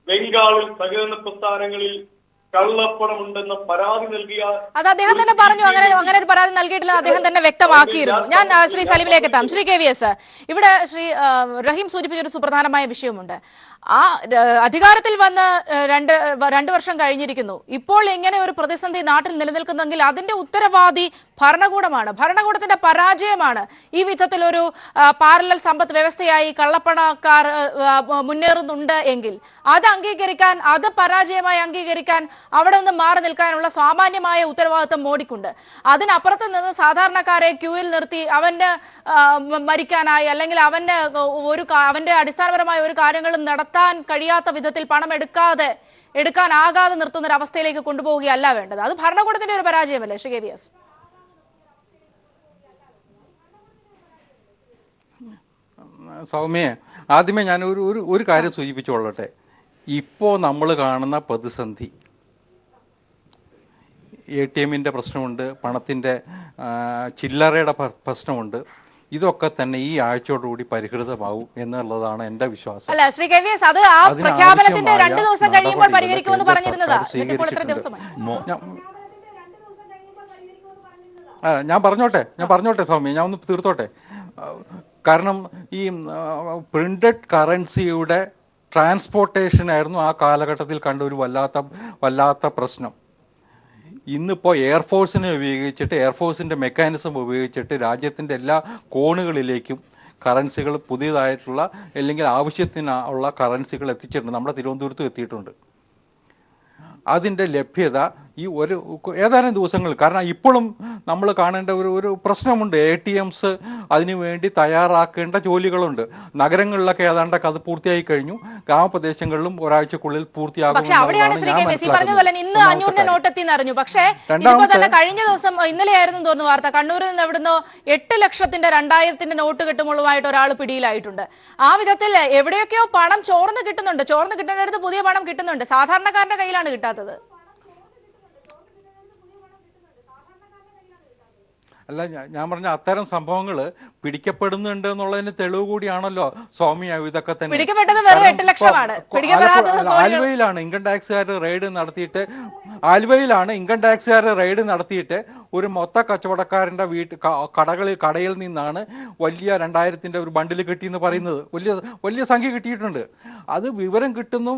ബംഗാളിൽ സഹകരണ പ്രസ്ഥാനങ്ങളിൽ കള്ളപ്പണം ഉണ്ടെന്ന പരാതി നൽകിയ അത് അദ്ദേഹം തന്നെ പറഞ്ഞു. അങ്ങനെ ഒരു പരാതി നൽകിയിട്ടില്ല, അദ്ദേഹം തന്നെ വ്യക്തമാക്കിയിരുന്നു. ഞാൻ ശ്രീ സലീമിലേക്ക് എത്താം. ശ്രീ KVS, ഇവിടെ ശ്രീ റഹീം സൂചിപ്പിച്ചൊരു സുപ്രധാനമായ വിഷയമുണ്ട്. ആ അധികാരത്തിൽ വന്ന് രണ്ട് വർഷം കഴിഞ്ഞിരിക്കുന്നു. ഇപ്പോൾ ഇങ്ങനെ ഒരു പ്രതിസന്ധി നാട്ടിൽ നിലനിൽക്കുന്നെങ്കിൽ അതിന്റെ ഉത്തരവാദി ഭരണകൂടമാണ്, ഭരണകൂടത്തിന്റെ പരാജയമാണ്. ഈ വിധത്തിലൊരു പാരലൽ സമ്പദ് വ്യവസ്ഥയായി കള്ളപ്പണക്കാർ മുന്നേറുന്നുണ്ട് എങ്കിൽ അത് അംഗീകരിക്കാൻ, അത് പരാജയമായി അംഗീകരിക്കാൻ, അവിടെ നിന്ന് മാറി നിൽക്കാനുള്ള സാമാന്യമായ ഉത്തരവാദിത്വം മോഡിക്കുണ്ട്. അതിനപ്പുറത്ത് നിന്ന് സാധാരണക്കാരെ ക്യൂവിൽ നിർത്തി അവന് മരിക്കാനായി അല്ലെങ്കിൽ അവന്റെ അടിസ്ഥാനപരമായ ഒരു കാര്യങ്ങളും നടത്താൻ കഴിയാത്ത വിധത്തിൽ പണം എടുക്കാനാകാതെ നിർത്തുന്ന ഒരു അവസ്ഥയിലേക്ക് കൊണ്ടുപോവുകയല്ല വേണ്ടത്. അത് ഭരണകൂടത്തിന്റെ ഒരു പരാജയമല്ലേ ശ്രീ KVS? സൗമ്യ, ആദ്യമേ ഞാൻ ഒരു കാര്യം സൂചിപ്പിച്ചുകൊള്ളട്ടെ. ഇപ്പോൾ നമ്മൾ കാണുന്ന പ്രതിസന്ധി, ATM-ന്റെ പ്രശ്നമുണ്ട്, പണത്തിൻ്റെ ചില്ലറയുടെ പ്രശ്നമുണ്ട്. ഇതൊക്കെ തന്നെ ഈ ആഴ്ചയോടുകൂടി പരിഹൃതമാവും എന്നുള്ളതാണ് എൻ്റെ വിശ്വാസം. അല്ല ശ്രീ KVS, അത് ആ പ്രഖ്യാപനത്തിന്റെ 2 ദിവസം കഴിയുമ്പോൾ പരിഹരിക്കുമെന്ന് പറഞ്ഞിരുന്നതാ. ഞാൻ പറഞ്ഞോട്ടെ സൗമ്യ, ഞാൻ ഒന്ന് തീർത്തോട്ടെ. കാരണം ഈ പ്രിന്റഡ് കറൻസിയുടെ ട്രാൻസ്പോർട്ടേഷനായിരുന്നു ആ കാലഘട്ടത്തിൽ കണ്ട ഒരു വല്ലാത്ത പ്രശ്നം. ഇന്നിപ്പോൾ എയർഫോഴ്സിനെ ഉപയോഗിച്ചിട്ട്, എയർഫോഴ്സിൻ്റെ മെക്കാനിസം ഉപയോഗിച്ചിട്ട് രാജ്യത്തിൻ്റെ എല്ലാ കോണുകളിലേക്കും കറൻസികൾ, പുതിയതായിട്ടുള്ള അല്ലെങ്കിൽ ആവശ്യത്തിനുള്ള കറൻസികൾ എത്തിച്ചിട്ടുണ്ട്. നമ്മുടെ തിരുവനന്തപുരത്തും എത്തിയിട്ടുണ്ട്. അതിൻ്റെ ലഭ്യത ഈ ഏതാനും ദിവസങ്ങൾ, കാരണം ഇപ്പോഴും നമ്മൾ കാണേണ്ട ഒരു പ്രശ്നമുണ്ട്. ATMs അതിനു വേണ്ടി തയ്യാറാക്കേണ്ട ജോലികളുണ്ട്. നഗരങ്ങളിലൊക്കെ ഏതാണ്ടൊക്കെ അത് പൂർത്തിയായി കഴിഞ്ഞു. ഗ്രാമപ്രദേശങ്ങളിലും ഒരാഴ്ചക്കുള്ളിൽ പൂർത്തിയാകും. പക്ഷേ അവിടെയാണ് ശ്രീ KVS പറഞ്ഞതുപോലെ ഇന്ന് 500 നോട്ട് എത്തിയെന്നറിഞ്ഞു. പക്ഷേ ഇപ്പോൾ തന്നെ കഴിഞ്ഞ ദിവസം, ഇന്നലെയായിരുന്നു തോന്നുന്നു വാർത്ത, കണ്ണൂരിൽ നിന്ന് എവിടുന്നോ 8 ലക്ഷത്തിന്റെ 2000-ന്റെ നോട്ട് കെട്ടുമുള്ളുമായിട്ട് ഒരാൾ പിടിയിലായിട്ടുണ്ട്. ആ വിധത്തിൽ എവിടെയൊക്കെയോ പണം ചോർന്ന് കിട്ടുന്നുണ്ട്. ചോർന്ന് കിട്ടേണ്ടടുത്ത് പുതിയ പണം കിട്ടുന്നുണ്ട്. സാധാരണക്കാരന്റെ കയ്യിലാണ് കിട്ടാത്തത്. അല്ല, ഞാൻ പറഞ്ഞ അത്തരം സംഭവങ്ങൾ പിടിക്കപ്പെടുന്നുണ്ട് എന്നുള്ളതിന് തെളിവ് കൂടിയാണല്ലോ സൗമ്യ ഇതൊക്കെ തന്നെ. ആലുവയിലാണ് ഇൻകം ടാക്സുകാർ റെയ്ഡ് നടത്തിയിട്ട് ആലുവയിലാണ് ഇൻകം ടാക്സുകാർ റെയ്ഡ് നടത്തിയിട്ട് ഒരു മൊത്ത കച്ചവടക്കാരൻ്റെ കടയിൽ നിന്നാണ് വലിയ 2000-ൻ്റെ ഒരു ബണ്ടിൽ കിട്ടിയെന്ന് പറയുന്നത്. വലിയ സംഖ്യ കിട്ടിയിട്ടുണ്ട്. അത് വിവരം കിട്ടുന്നു.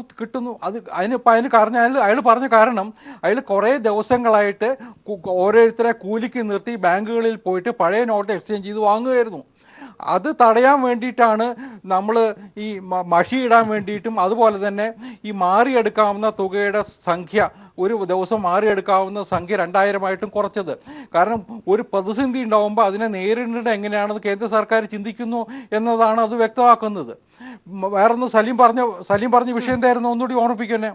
അതിന് കാരണം അയാൾ പറഞ്ഞ കാരണം അയാൾ കുറേ ദിവസങ്ങളായിട്ട് ഓരോരുത്തരെ കൂലിക്ക് നിർത്തി ബാങ്കുകളിൽ പോയിട്ട് പഴയ നോട്ട് എക്സ്ചേഞ്ച് ചെയ്ത് വാങ്ങുമായിരുന്നു. അത് തടയാൻ വേണ്ടിയിട്ടാണ് നമ്മൾ ഈ മഷി ഇടാൻ വേണ്ടിയിട്ടും അതുപോലെ തന്നെ ഈ മാറിയെടുക്കാവുന്ന തുകയുടെ സംഖ്യ ഒരു ദിവസം മാറിയെടുക്കാവുന്ന സംഖ്യ 2000-ആയിട്ടും കുറച്ചത്. കാരണം ഒരു പ്രതിസന്ധി ഉണ്ടാകുമ്പോൾ അതിനെ നേരിടേണ്ടത് എങ്ങനെയാണെന്ന് കേന്ദ്ര സർക്കാർ ചിന്തിക്കുന്നു എന്നതാണ് അത് വ്യക്തമാക്കുന്നത്. വേറൊന്ന് സലീം പറഞ്ഞ വിഷയം എന്തായിരുന്നു ഒന്നുകൂടി ഓർമ്മിപ്പിക്കുന്നെ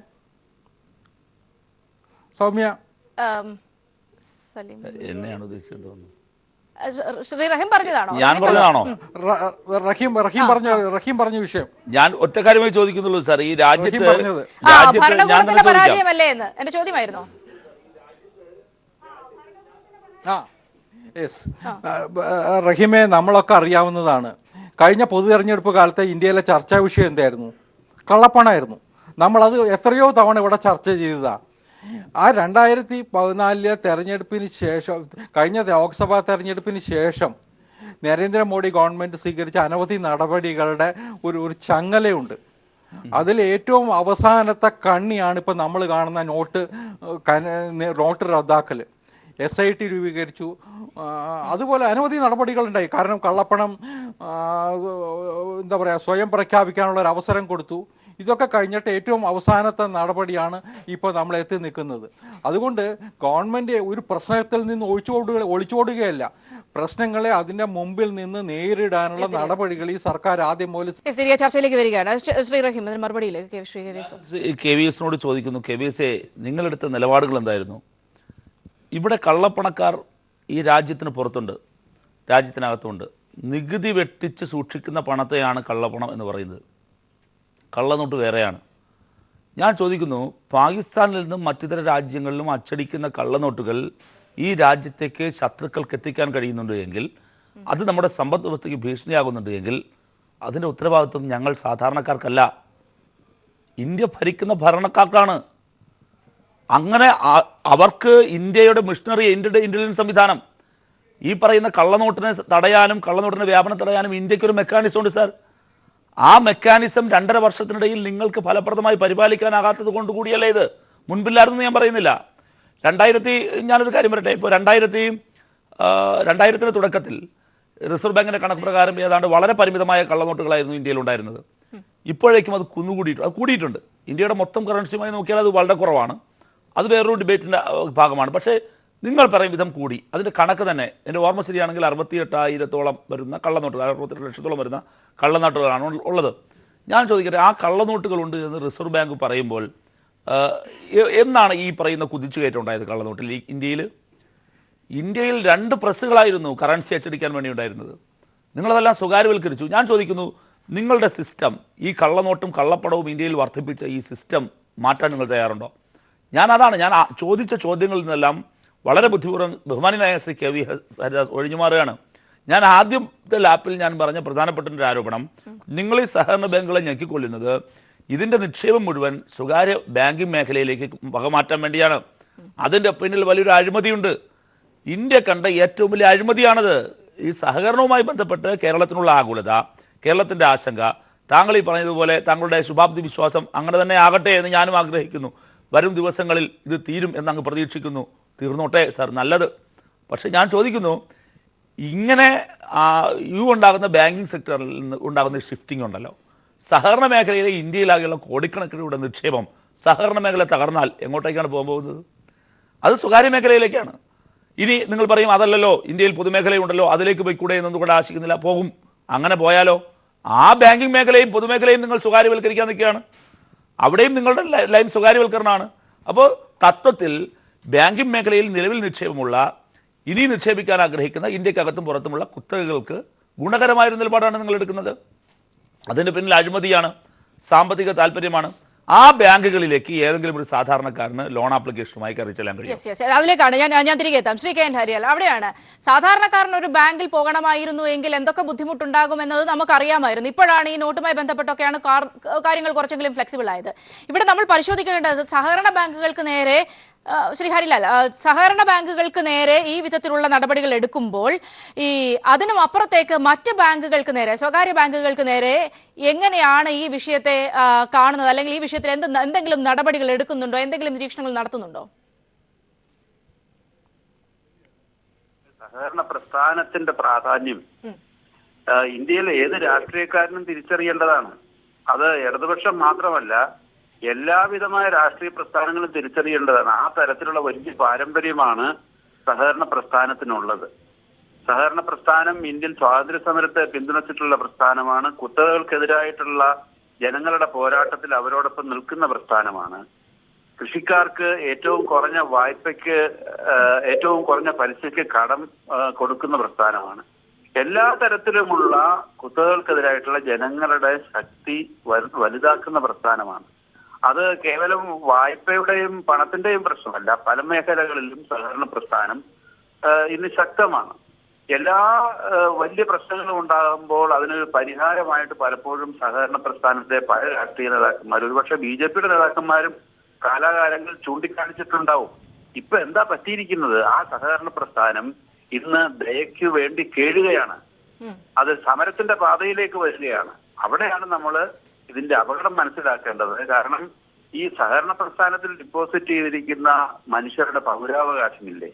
സൗമ്യ? എന്നെയാണ് ഉദ്ദേശിച്ചത്. ശ്രീ റഹീം പറഞ്ഞതാണോ? ഞാൻ പറഞ്ഞതാണോ? റഹീം പറഞ്ഞ വിഷയം ഞാൻ ഒറ്റ കാര്യമായി ചോദിക്കുന്നുള്ളൂ സാർ. ഈ രാജ്യത്ത് ഭരണകൂടത്തിന്റെ പരാജയമല്ലേ എന്ന് എന്റെ ചോദ്യമായിരുന്നു. റഹീമെ, നമ്മളൊക്കെ അറിയാവുന്നതാണ്, കഴിഞ്ഞ പൊതു തെരഞ്ഞെടുപ്പ് കാലത്തെ ഇന്ത്യയിലെ ചർച്ചാ വിഷയം എന്തായിരുന്നു? കള്ളപ്പണമായിരുന്നു. നമ്മളത് എത്രയോ തവണ ഇവിടെ ചർച്ച ചെയ്തതാണ്. ആ 2014 തെരഞ്ഞെടുപ്പിന് ശേഷം, കഴിഞ്ഞ ലോക്സഭാ തെരഞ്ഞെടുപ്പിന് ശേഷം നരേന്ദ്രമോദി ഗവൺമെൻറ് സ്വീകരിച്ച അനവധി നടപടികളുടെ ഒരു ചങ്ങലയുണ്ട്. അതിൽ ഏറ്റവും അവസാനത്തെ കണ്ണിയാണ് ഇപ്പോൾ നമ്മൾ കാണുന്ന നോട്ട് റദ്ദാക്കൽ. SIT രൂപീകരിച്ചു. അതുപോലെ അനവധി നടപടികളുണ്ടായി. കാരണം കള്ളപ്പണം സ്വയം പ്രഖ്യാപിക്കാനുള്ള ഒരു അവസരം കൊടുത്തു. ഇതൊക്കെ കഴിഞ്ഞിട്ട് ഏറ്റവും അവസാനത്തെ നടപടിയാണ് ഇപ്പോൾ നമ്മൾ എത്തി നിൽക്കുന്നത്. അതുകൊണ്ട് ഗവൺമെൻറ് ഒരു പ്രശ്നത്തിൽ നിന്ന് ഒളിച്ചോടുകയല്ല, പ്രശ്നങ്ങളെ അതിൻ്റെ മുമ്പിൽ നിന്ന് നേരിടാനുള്ള നടപടികൾ ഈ സർക്കാർ ആദ്യം മുതൽ ചർച്ചയിലേക്ക് വരികയാണ്. ശ്രീ റഹീം, അതിന് മറുപടിയിലേക്ക് KVS ചോദിക്കുന്നു. KVS, നിങ്ങളെടുത്ത നിലപാടുകൾ എന്തായിരുന്നു? ഇവിടെ കള്ളപ്പണക്കാർ ഈ രാജ്യത്തിന് പുറത്തുണ്ട്, രാജ്യത്തിനകത്തുണ്ട്. നികുതി വെട്ടിച്ച് സൂക്ഷിക്കുന്ന പണത്തെയാണ് കള്ളപ്പണം എന്ന് പറയുന്നത്. കള്ളനോട്ട് വേറെയാണ്. ഞാൻ ചോദിക്കുന്നു, പാകിസ്ഥാനിൽ നിന്നും മറ്റിതര രാജ്യങ്ങളിലും അച്ചടിക്കുന്ന കള്ളനോട്ടുകൾ ഈ രാജ്യത്തേക്ക് ശത്രുക്കൾക്ക് എത്തിക്കാൻ കഴിയുന്നുണ്ട് എങ്കിൽ, അത് നമ്മുടെ സമ്പദ് വ്യവസ്ഥയ്ക്ക് ഭീഷണിയാകുന്നുണ്ട് എങ്കിൽ, അതിൻ്റെ ഉത്തരവാദിത്വം ഞങ്ങൾ സാധാരണക്കാർക്കല്ല, ഇന്ത്യ ഭരിക്കുന്ന ഭരണക്കാർക്കാണ്. അങ്ങനെ അവർക്ക് ഇന്ത്യയുടെ മിഷണറി, ഇന്ത്യയുടെ ഇൻ്റലിജൻസ് സംവിധാനം, ഈ പറയുന്ന കള്ളനോട്ടിനെ തടയാനും കള്ളനോട്ടിൻ്റെ വ്യാപനം തടയാനും ഇന്ത്യക്കൊരു മെക്കാനിസം ഉണ്ട് സാർ. ആ മെക്കാനിസം 2.5 വർഷത്തിനിടയിൽ നിങ്ങൾക്ക് ഫലപ്രദമായി പരിപാലിക്കാനാകാത്തത് കൊണ്ടുകൂടിയല്ലേ ഇത്. മുൻപില്ലായിരുന്നു ഞാൻ പറയുന്നില്ല. ഞാനൊരു കാര്യം പറയട്ടെ. ഇപ്പോൾ 2000-ത്തിന് തുടക്കത്തിൽ റിസർവ് ബാങ്കിൻ്റെ കണക്ക് പ്രകാരം ഏതാണ്ട് വളരെ പരിമിതമായ കള്ളനോട്ടുകളായിരുന്നു ഇന്ത്യയിൽ ഉണ്ടായിരുന്നത്. ഇപ്പോഴേക്കും അത് കൂടിയിട്ടുണ്ട്. ഇന്ത്യയുടെ മൊത്തം കറൻസിയുമായി നോക്കിയാൽ അത് വളരെ കുറവാണ്. അത് വേറൊരു ഡിബേറ്റിൻ്റെ ഭാഗമാണ്. പക്ഷേ നിങ്ങൾ പറയും വിധം കൂടി. അതിൻ്റെ കണക്ക് തന്നെ എൻ്റെ ഓർമ്മ ശരിയാണെങ്കിൽ 68,000-ഓളം വരുന്ന കള്ളനോട്ടുകൾ, 68 ലക്ഷത്തോളം വരുന്ന കള്ളനോട്ടുകളാണ് ഉള്ളത്. ഞാൻ ചോദിക്കട്ടെ, ആ കള്ളനോട്ടുകളുണ്ട് എന്ന് റിസർവ് ബാങ്ക് പറയുമ്പോൾ എന്നാണ് ഈ പറയുന്ന കുതിച്ചുകയറ്റം ഉണ്ടായത് കള്ളനോട്ടിൽ? ഇന്ത്യയിൽ 2 പ്രസ്സുകളായിരുന്നു കറൻസി അച്ചടിക്കാൻ വേണ്ടി ഉണ്ടായിരുന്നത്. നിങ്ങളതെല്ലാം സ്വകാര്യവൽക്കരിച്ചു. ഞാൻ ചോദിക്കുന്നു, നിങ്ങളുടെ സിസ്റ്റം, ഈ കള്ളനോട്ടും കള്ളപ്പണവും ഇന്ത്യയിൽ വർദ്ധിപ്പിച്ച ഈ സിസ്റ്റം മാറ്റാൻ നിങ്ങൾ തയ്യാറുണ്ടോ? ഞാൻ ചോദിച്ച ചോദ്യങ്ങളിൽ നിന്നെല്ലാം വളരെ ബുദ്ധിപൂർവ്വം ബഹുമാനിയായ ശ്രീ KV ഹരിദാസ് ഒഴിഞ്ഞുമാറുകയാണ്. ഞാൻ ആദ്യത്തെ ലാപ്പിൽ ഞാൻ പറഞ്ഞ പ്രധാനപ്പെട്ട ഒരു ആരോപണം, നിങ്ങൾ ഈ സഹകരണ ബാങ്കുകളെ ഞെക്കിക്കൊള്ളുന്നത് ഇതിൻ്റെ നിക്ഷേപം മുഴുവൻ സ്വകാര്യ ബാങ്കിങ് മേഖലയിലേക്ക് വകമാറ്റാൻ വേണ്ടിയാണ്. അതിൻ്റെ പിന്നിൽ വലിയൊരു അഴിമതിയുണ്ട്. ഇന്ത്യ കണ്ട ഏറ്റവും വലിയ അഴിമതിയാണത്. ഈ സഹകരണവുമായി ബന്ധപ്പെട്ട് കേരളത്തിനുള്ള ആകുലത, കേരളത്തിൻ്റെ ആശങ്ക, താങ്കൾ ഈ പറഞ്ഞതുപോലെ താങ്കളുടെ ശുഭാപ്തി വിശ്വാസം അങ്ങനെ തന്നെ ആകട്ടെ എന്ന് ഞാനും ആഗ്രഹിക്കുന്നു. വരും ദിവസങ്ങളിൽ ഇത് തീരും എന്നങ്ങ് പ്രതീക്ഷിക്കുന്നു. തീർന്നോട്ടെ സാർ, നല്ലത്. പക്ഷേ ഞാൻ ചോദിക്കുന്നു, ഇങ്ങനെ ഉണ്ടാകുന്ന ബാങ്കിങ് സെക്ടറിൽ നിന്ന് ഉണ്ടാകുന്ന ഷിഫ്റ്റിംഗ് ഉണ്ടല്ലോ, സഹകരണ മേഖലയിലെ ഇന്ത്യയിലാകെയുള്ള കോടിക്കണക്കിനുള്ള നിക്ഷേപം സഹകരണ മേഖല തകർന്നാൽ എങ്ങോട്ടേക്കാണ് പോകാൻ പോകുന്നത്? അത് സ്വകാര്യ മേഖലയിലേക്കാണ്. ഇനി നിങ്ങൾ പറയും അതല്ലല്ലോ, ഇന്ത്യയിൽ പൊതുമേഖലയുണ്ടല്ലോ, അതിലേക്ക് പോയിക്കൂടെ എന്നൊന്നും ആശിക്കുന്നില്ല. പോകും. അങ്ങനെ പോയാലോ ആ ബാങ്കിങ് മേഖലയും പൊതുമേഖലയും നിങ്ങൾ സ്വകാര്യവൽക്കരിക്കാൻ നിൽക്കുകയാണ്. അവിടെയും നിങ്ങളുടെ ലൈൻ സ്വകാര്യവൽക്കരണമാണ്. അപ്പോൾ തത്വത്തിൽ ബാങ്കിങ് മേഖലയിൽ നിലവിൽ നിക്ഷേപമുള്ള, ഇനി നിക്ഷേപിക്കാൻ ആഗ്രഹിക്കുന്ന ഇന്ത്യക്കകത്തും പുറത്തുമുള്ള കുത്തകകൾക്ക് ഗുണകരമായൊരു നിലപാടാണ് നിങ്ങൾ എടുക്കുന്നത്. അതിന് പിന്നിൽ അഴിമതിയാണ്, സാമ്പത്തിക താല്പര്യമാണ്. ആ ബാങ്കുകളിലേക്ക് ഏതെങ്കിലും ഒരു സാധാരണക്കാരന് ലോൺ ആപ്ലിക്കേഷനുമായി കയറി ചെല്ലാൻ കഴിയും. അതിലേക്കാണ് ഞാൻ തിരികെ എത്താം. ശ്രീ KN ഹരിലാൽ, അവിടെയാണ് സാധാരണക്കാരൻ ഒരു ബാങ്കിൽ പോകണമായിരുന്നു എങ്കിൽ എന്തൊക്കെ ബുദ്ധിമുട്ടുണ്ടാകുമെന്നത് നമുക്കറിയാമായിരുന്നു. ഇപ്പോഴാണ് ഈ നോട്ടുമായി ബന്ധപ്പെട്ടൊക്കെയാണ് കാര്യങ്ങൾ കുറച്ചെങ്കിലും ഫ്ലെക്സിബിൾ ആയത്. ഇവിടെ നമ്മൾ പരിശോധിക്കേണ്ടത്, സഹകരണ ബാങ്കുകൾക്ക് നേരെ ശ്രീ ഹരിലാൽ, സഹകരണ ബാങ്കുകൾക്ക് നേരെ ഈ വിധത്തിലുള്ള നടപടികൾ എടുക്കുമ്പോൾ അതിനും അപ്പുറത്തേക്ക് മറ്റ് ബാങ്കുകൾക്ക് നേരെ, സ്വകാര്യ ബാങ്കുകൾക്ക് നേരെ എങ്ങനെയാണ് ഈ വിഷയത്തെ കാണുന്നത്? അല്ലെങ്കിൽ ഈ വിഷയത്തിൽ എന്തെങ്കിലും നടപടികൾ എടുക്കുന്നുണ്ടോ, എന്തെങ്കിലും നിരീക്ഷണങ്ങൾ നടത്തുന്നുണ്ടോ? സഹകരണ പ്രസ്ഥാനത്തിന്റെ പ്രാധാന്യം ഇന്ത്യയിലെ ഏത് രാഷ്ട്രീയക്കാരനും തിരിച്ചറിയേണ്ടതാണ്. അത് ഇടതുപക്ഷം മാത്രമല്ല, എല്ലാവിധമായ രാഷ്ട്രീയ പ്രസ്ഥാനങ്ങളും തിരിച്ചറിയേണ്ടതാണ്. ആ തരത്തിലുള്ള വലിയ പാരമ്പര്യമാണ് സഹകരണ പ്രസ്ഥാനത്തിനുള്ളത്. സഹകരണ പ്രസ്ഥാനം ഇന്ത്യൻ സ്വാതന്ത്ര്യ സമരത്തെ പിന്തുണച്ചിട്ടുള്ള പ്രസ്ഥാനമാണ്. കുത്തകകൾക്കെതിരായിട്ടുള്ള ജനങ്ങളുടെ പോരാട്ടത്തിൽ അവരോടൊപ്പം നിൽക്കുന്ന പ്രസ്ഥാനമാണ്. കൃഷിക്കാർക്ക് ഏറ്റവും കുറഞ്ഞ വായ്പയ്ക്ക്, ഏറ്റവും കുറഞ്ഞ പലിശയ്ക്ക് കടം കൊടുക്കുന്ന പ്രസ്ഥാനമാണ്. എല്ലാ തരത്തിലുമുള്ള കുത്തകകൾക്കെതിരായിട്ടുള്ള ജനങ്ങളുടെ ശക്തി വലുതാക്കുന്ന പ്രസ്ഥാനമാണ്. അത് കേവലം വായ്പയുടെയും പണത്തിന്റെയും പ്രശ്നമല്ല. പല മേഖലകളിലും സഹകരണ പ്രസ്ഥാനം ഇന്ന് ശക്തമാണ്. എല്ലാ വലിയ പ്രശ്നങ്ങളും ഉണ്ടാകുമ്പോൾ അതിനൊരു പരിഹാരമായിട്ട് പലപ്പോഴും സഹകരണ പ്രസ്ഥാനത്തെ പല രാഷ്ട്രീയ നേതാക്കന്മാരും, ഒരുപക്ഷെ BJP നേതാക്കന്മാരും കാലാകാലങ്ങൾ ചൂണ്ടിക്കാണിച്ചിട്ടുണ്ടാവും. ഇപ്പൊ എന്താ പറ്റിയിരിക്കുന്നത്? ആ സഹകരണ പ്രസ്ഥാനം ഇന്ന് ദയയ്ക്ക് വേണ്ടി കേഴുകയാണ്. അത് സമരത്തിന്റെ പാതയിലേക്ക് വരികയാണ്. അവിടെയാണ് നമ്മൾ ഇതിന്റെ അപകടം മനസ്സിലാക്കേണ്ടത്. കാരണം ഈ സഹകരണ പ്രസ്ഥാനത്തിൽ ഡിപ്പോസിറ്റ് ചെയ്തിരിക്കുന്ന മനുഷ്യരുടെ പൗരാവകാശമില്ലേ,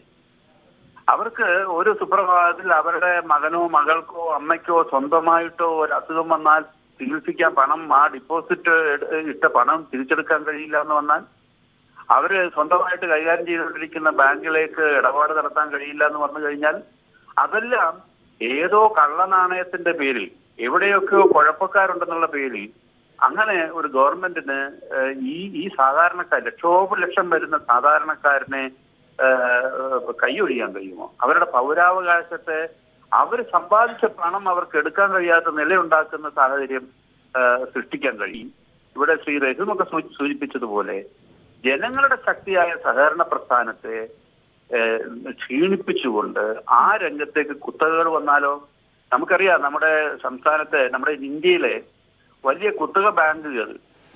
അവർക്ക് ഒരു സുപ്രഭാതത്തിൽ അവരുടെ മകനോ മകൾക്കോ അമ്മയ്ക്കോ സ്വന്തമായിട്ടോ ഒരു അസുഖം വന്നാൽ ചികിത്സിക്കാൻ പണം, ആ ഡിപ്പോസിറ്റ് ഇട്ട പണം തിരിച്ചെടുക്കാൻ കഴിയില്ല എന്ന് വന്നാൽ, അവര് സ്വന്തമായിട്ട് കൈകാര്യം ചെയ്തുകൊണ്ടിരിക്കുന്ന ബാങ്കിലേക്ക് ഇടപാട് നടത്താൻ കഴിയില്ല എന്ന് പറഞ്ഞു കഴിഞ്ഞാൽ, അതെല്ലാം ഏതോ കള്ളനാണയത്തിന്റെ പേരിൽ എവിടെയൊക്കെയോ കുഴപ്പക്കാരുണ്ടെന്നുള്ള പേരിൽ അങ്ങനെ ഒരു ഗവൺമെന്റിന് ഈ സാധാരണക്കാർ, ലക്ഷം വരുന്ന സാധാരണക്കാരനെ കൈയൊഴിയാൻ കഴിയുമോ? അവരുടെ പൗരാവകാശത്തെ, അവർ സമ്പാദിച്ച പണം അവർക്ക് എടുക്കാൻ കഴിയാത്ത നിലയുണ്ടാക്കുന്ന സാഹചര്യം സൃഷ്ടിക്കാൻ കഴിയും. ഇവിടെ ശ്രീ റഹീമൊക്കെ സൂചിപ്പിച്ചതുപോലെ ജനങ്ങളുടെ ശക്തിയായ സഹകരണ പ്രസ്ഥാനത്തെ ക്ഷീണിപ്പിച്ചുകൊണ്ട് ആ രംഗത്തേക്ക് കുത്തകകൾ വന്നാലോ? നമുക്കറിയാം, നമ്മുടെ സംസ്ഥാനത്തെ, നമ്മുടെ ഇന്ത്യയിലെ വലിയ കുത്തക ബാങ്കുകൾ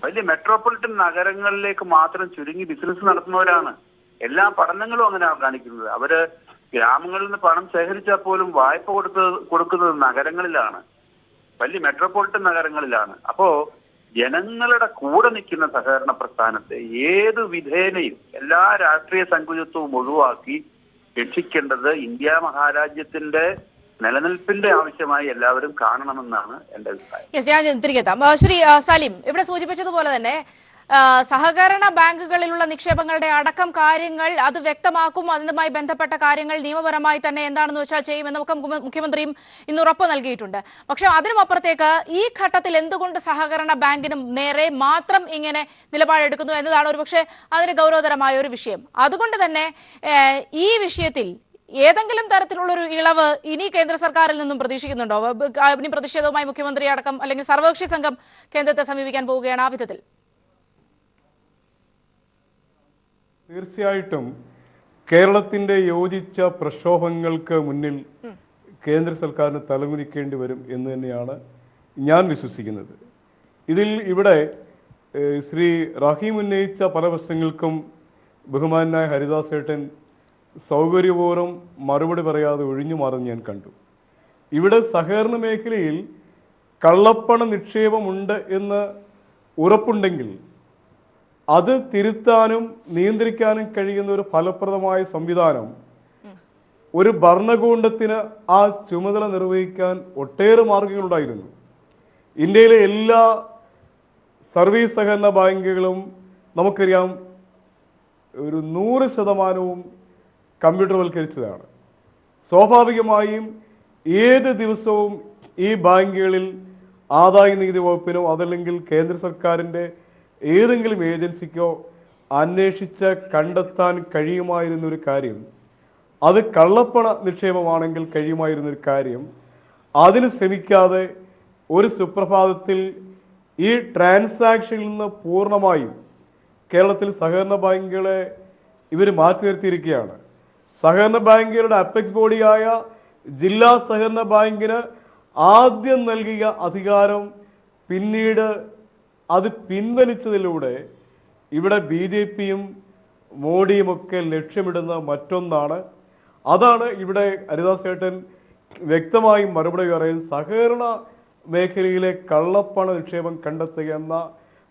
വലിയ മെട്രോപൊളിറ്റൻ നഗരങ്ങളിലേക്ക് മാത്രം ചുരുങ്ങി ബിസിനസ് നടത്തുന്നവരാണ്. എല്ലാ പഠനങ്ങളും അങ്ങനെയാണ് കാണിക്കുന്നത്. അവര് ഗ്രാമങ്ങളിൽ നിന്ന് പണം ശേഖരിച്ചാൽ പോലും വായ്പ കൊടുക്കുന്നത് നഗരങ്ങളിലാണ്, വലിയ മെട്രോപൊളിറ്റൻ നഗരങ്ങളിലാണ്. അപ്പോ ജനങ്ങളുടെ കൂടെ നിൽക്കുന്ന സഹകരണ പ്രസ്ഥാനത്തെ ഏത് വിധേനയും എല്ലാ രാഷ്ട്രീയ സങ്കുചിത്വവും ഒഴിവാക്കി രക്ഷിക്കേണ്ടത് ഇന്ത്യ മഹാരാജ്യത്തിന്റെ നിലനിൽപ്പിന്റെ ആവശ്യമായി എല്ലാവരും കാണണമെന്നാണ് എന്റെ അഭിപ്രായം. ഞാൻ തിരികെ എത്താം. ശ്രീ സലീം, ഇവിടെ സൂചിപ്പിച്ചതുപോലെ തന്നെ സഹകരണ ബാങ്കുകളിലുള്ള നിക്ഷേപങ്ങളുടെ അടക്കം കാര്യങ്ങൾ അത് വ്യക്തമാക്കും. അതുമായി ബന്ധപ്പെട്ട കാര്യങ്ങൾ നിയമപരമായി തന്നെ എന്താണെന്ന് വെച്ചാൽ ചെയ്യുമെന്ന് മുഖ്യമന്ത്രിയും ഇന്ന് ഉറപ്പ് നൽകിയിട്ടുണ്ട്. പക്ഷെ അതിനുമപ്പുറത്തേക്ക് ഈ ഘട്ടത്തിൽ എന്തുകൊണ്ട് സഹകരണ ബാങ്കിനും നേരെ മാത്രം ഇങ്ങനെ നിലപാടെടുക്കുന്നു എന്നതാണ് ഒരുപക്ഷെ അതിന് ഗൗരവതരമായ ഒരു വിഷയം. അതുകൊണ്ട് തന്നെ ഈ വിഷയത്തിൽ ഏതെങ്കിലും തരത്തിലുള്ളൊരു ഇളവ് ഇനി കേന്ദ്ര സർക്കാരിൽ നിന്നും പ്രതീക്ഷിക്കുന്നുണ്ടോ? ഇനി പ്രതിഷേധവുമായി മുഖ്യമന്ത്രി അടക്കം അല്ലെങ്കിൽ സർവകക്ഷി സംഘം കേന്ദ്രത്തെ സമീപിക്കാൻ പോവുകയാണ് ആ വിധത്തിൽ? തീർച്ചയായിട്ടും കേരളത്തിൻ്റെ യോജിച്ച പ്രക്ഷോഭങ്ങൾക്ക് മുന്നിൽ കേന്ദ്ര സർക്കാരിന് തലകുനിക്കേണ്ടി വരും എന്ന് തന്നെയാണ് ഞാൻ വിശ്വസിക്കുന്നത്. ഇവിടെ ശ്രീ റഹീം ഉന്നയിച്ച പല പ്രശ്നങ്ങൾക്കും ബഹുമാനായ ഹരിദാസ് ഏട്ടൻ സൗകര്യപൂർവ്വം മറുപടി പറയാതെ ഒഴിഞ്ഞു മാറുന്ന ഞാൻ കണ്ടു. ഇവിടെ സഹകരണ മേഖലയിൽ കള്ളപ്പണ നിക്ഷേപമുണ്ട് എന്ന് ഉറപ്പുണ്ടെങ്കിൽ അത് തിരുത്താനും നിയന്ത്രിക്കാനും കഴിയുന്ന ഒരു ഫലപ്രദമായ സംവിധാനം ഒരു ഭരണകൂടത്തിന് ആ ചുമതല നിർവഹിക്കാൻ ഒട്ടേറെ മാർഗങ്ങളുണ്ടായിരുന്നു. ഇന്ത്യയിലെ എല്ലാ സർവീസ് സഹകരണ ബാങ്കുകളും നമുക്കറിയാം ഒരു 100% കമ്പ്യൂട്ടർവൽക്കരിച്ചതാണ്. സ്വാഭാവികമായും ഏത് ദിവസവും ഈ ബാങ്കുകളിൽ ആദായ നികുതി വകുപ്പിനോ അതല്ലെങ്കിൽ കേന്ദ്ര സർക്കാരിൻ്റെ ഏതെങ്കിലും ഏജൻസിക്കോ അന്വേഷിച്ച് കണ്ടെത്താൻ കഴിയുമായിരുന്നൊരു കാര്യം, അത് കള്ളപ്പണ നിക്ഷേപമാണെങ്കിൽ കഴിയുമായിരുന്നൊരു കാര്യം, അതിന് ശ്രമിക്കാതെ ഒരു സുപ്രഭാതത്തിൽ ഈ ട്രാൻസാക്ഷനിൽ നിന്ന് പൂർണ്ണമായും കേരളത്തിൽ സഹകരണ ബാങ്കുകളെ ഇവർ മാറ്റി നിർത്തിയിരിക്കുകയാണ്. സഹകരണ ബാങ്കുകളുടെ അപ്പെക്സ് ബോഡിയായ ജില്ലാ സഹകരണ ബാങ്കിന് ആദ്യം നൽകിയ അധികാരം പിന്നീട് അത് പിൻവലിച്ചതിലൂടെ ഇവിടെ BJPയും മോഡിയുമൊക്കെ ലക്ഷ്യമിടുന്ന മറ്റൊന്നാണ്. അതാണ് ഇവിടെ ഹരിദാസ് ചേട്ടൻ വ്യക്തമായും മറുപടി പറയുന്നത്. സഹകരണ മേഖലയിലെ കള്ളപ്പണ നിക്ഷേപം കണ്ടെത്തുക എന്ന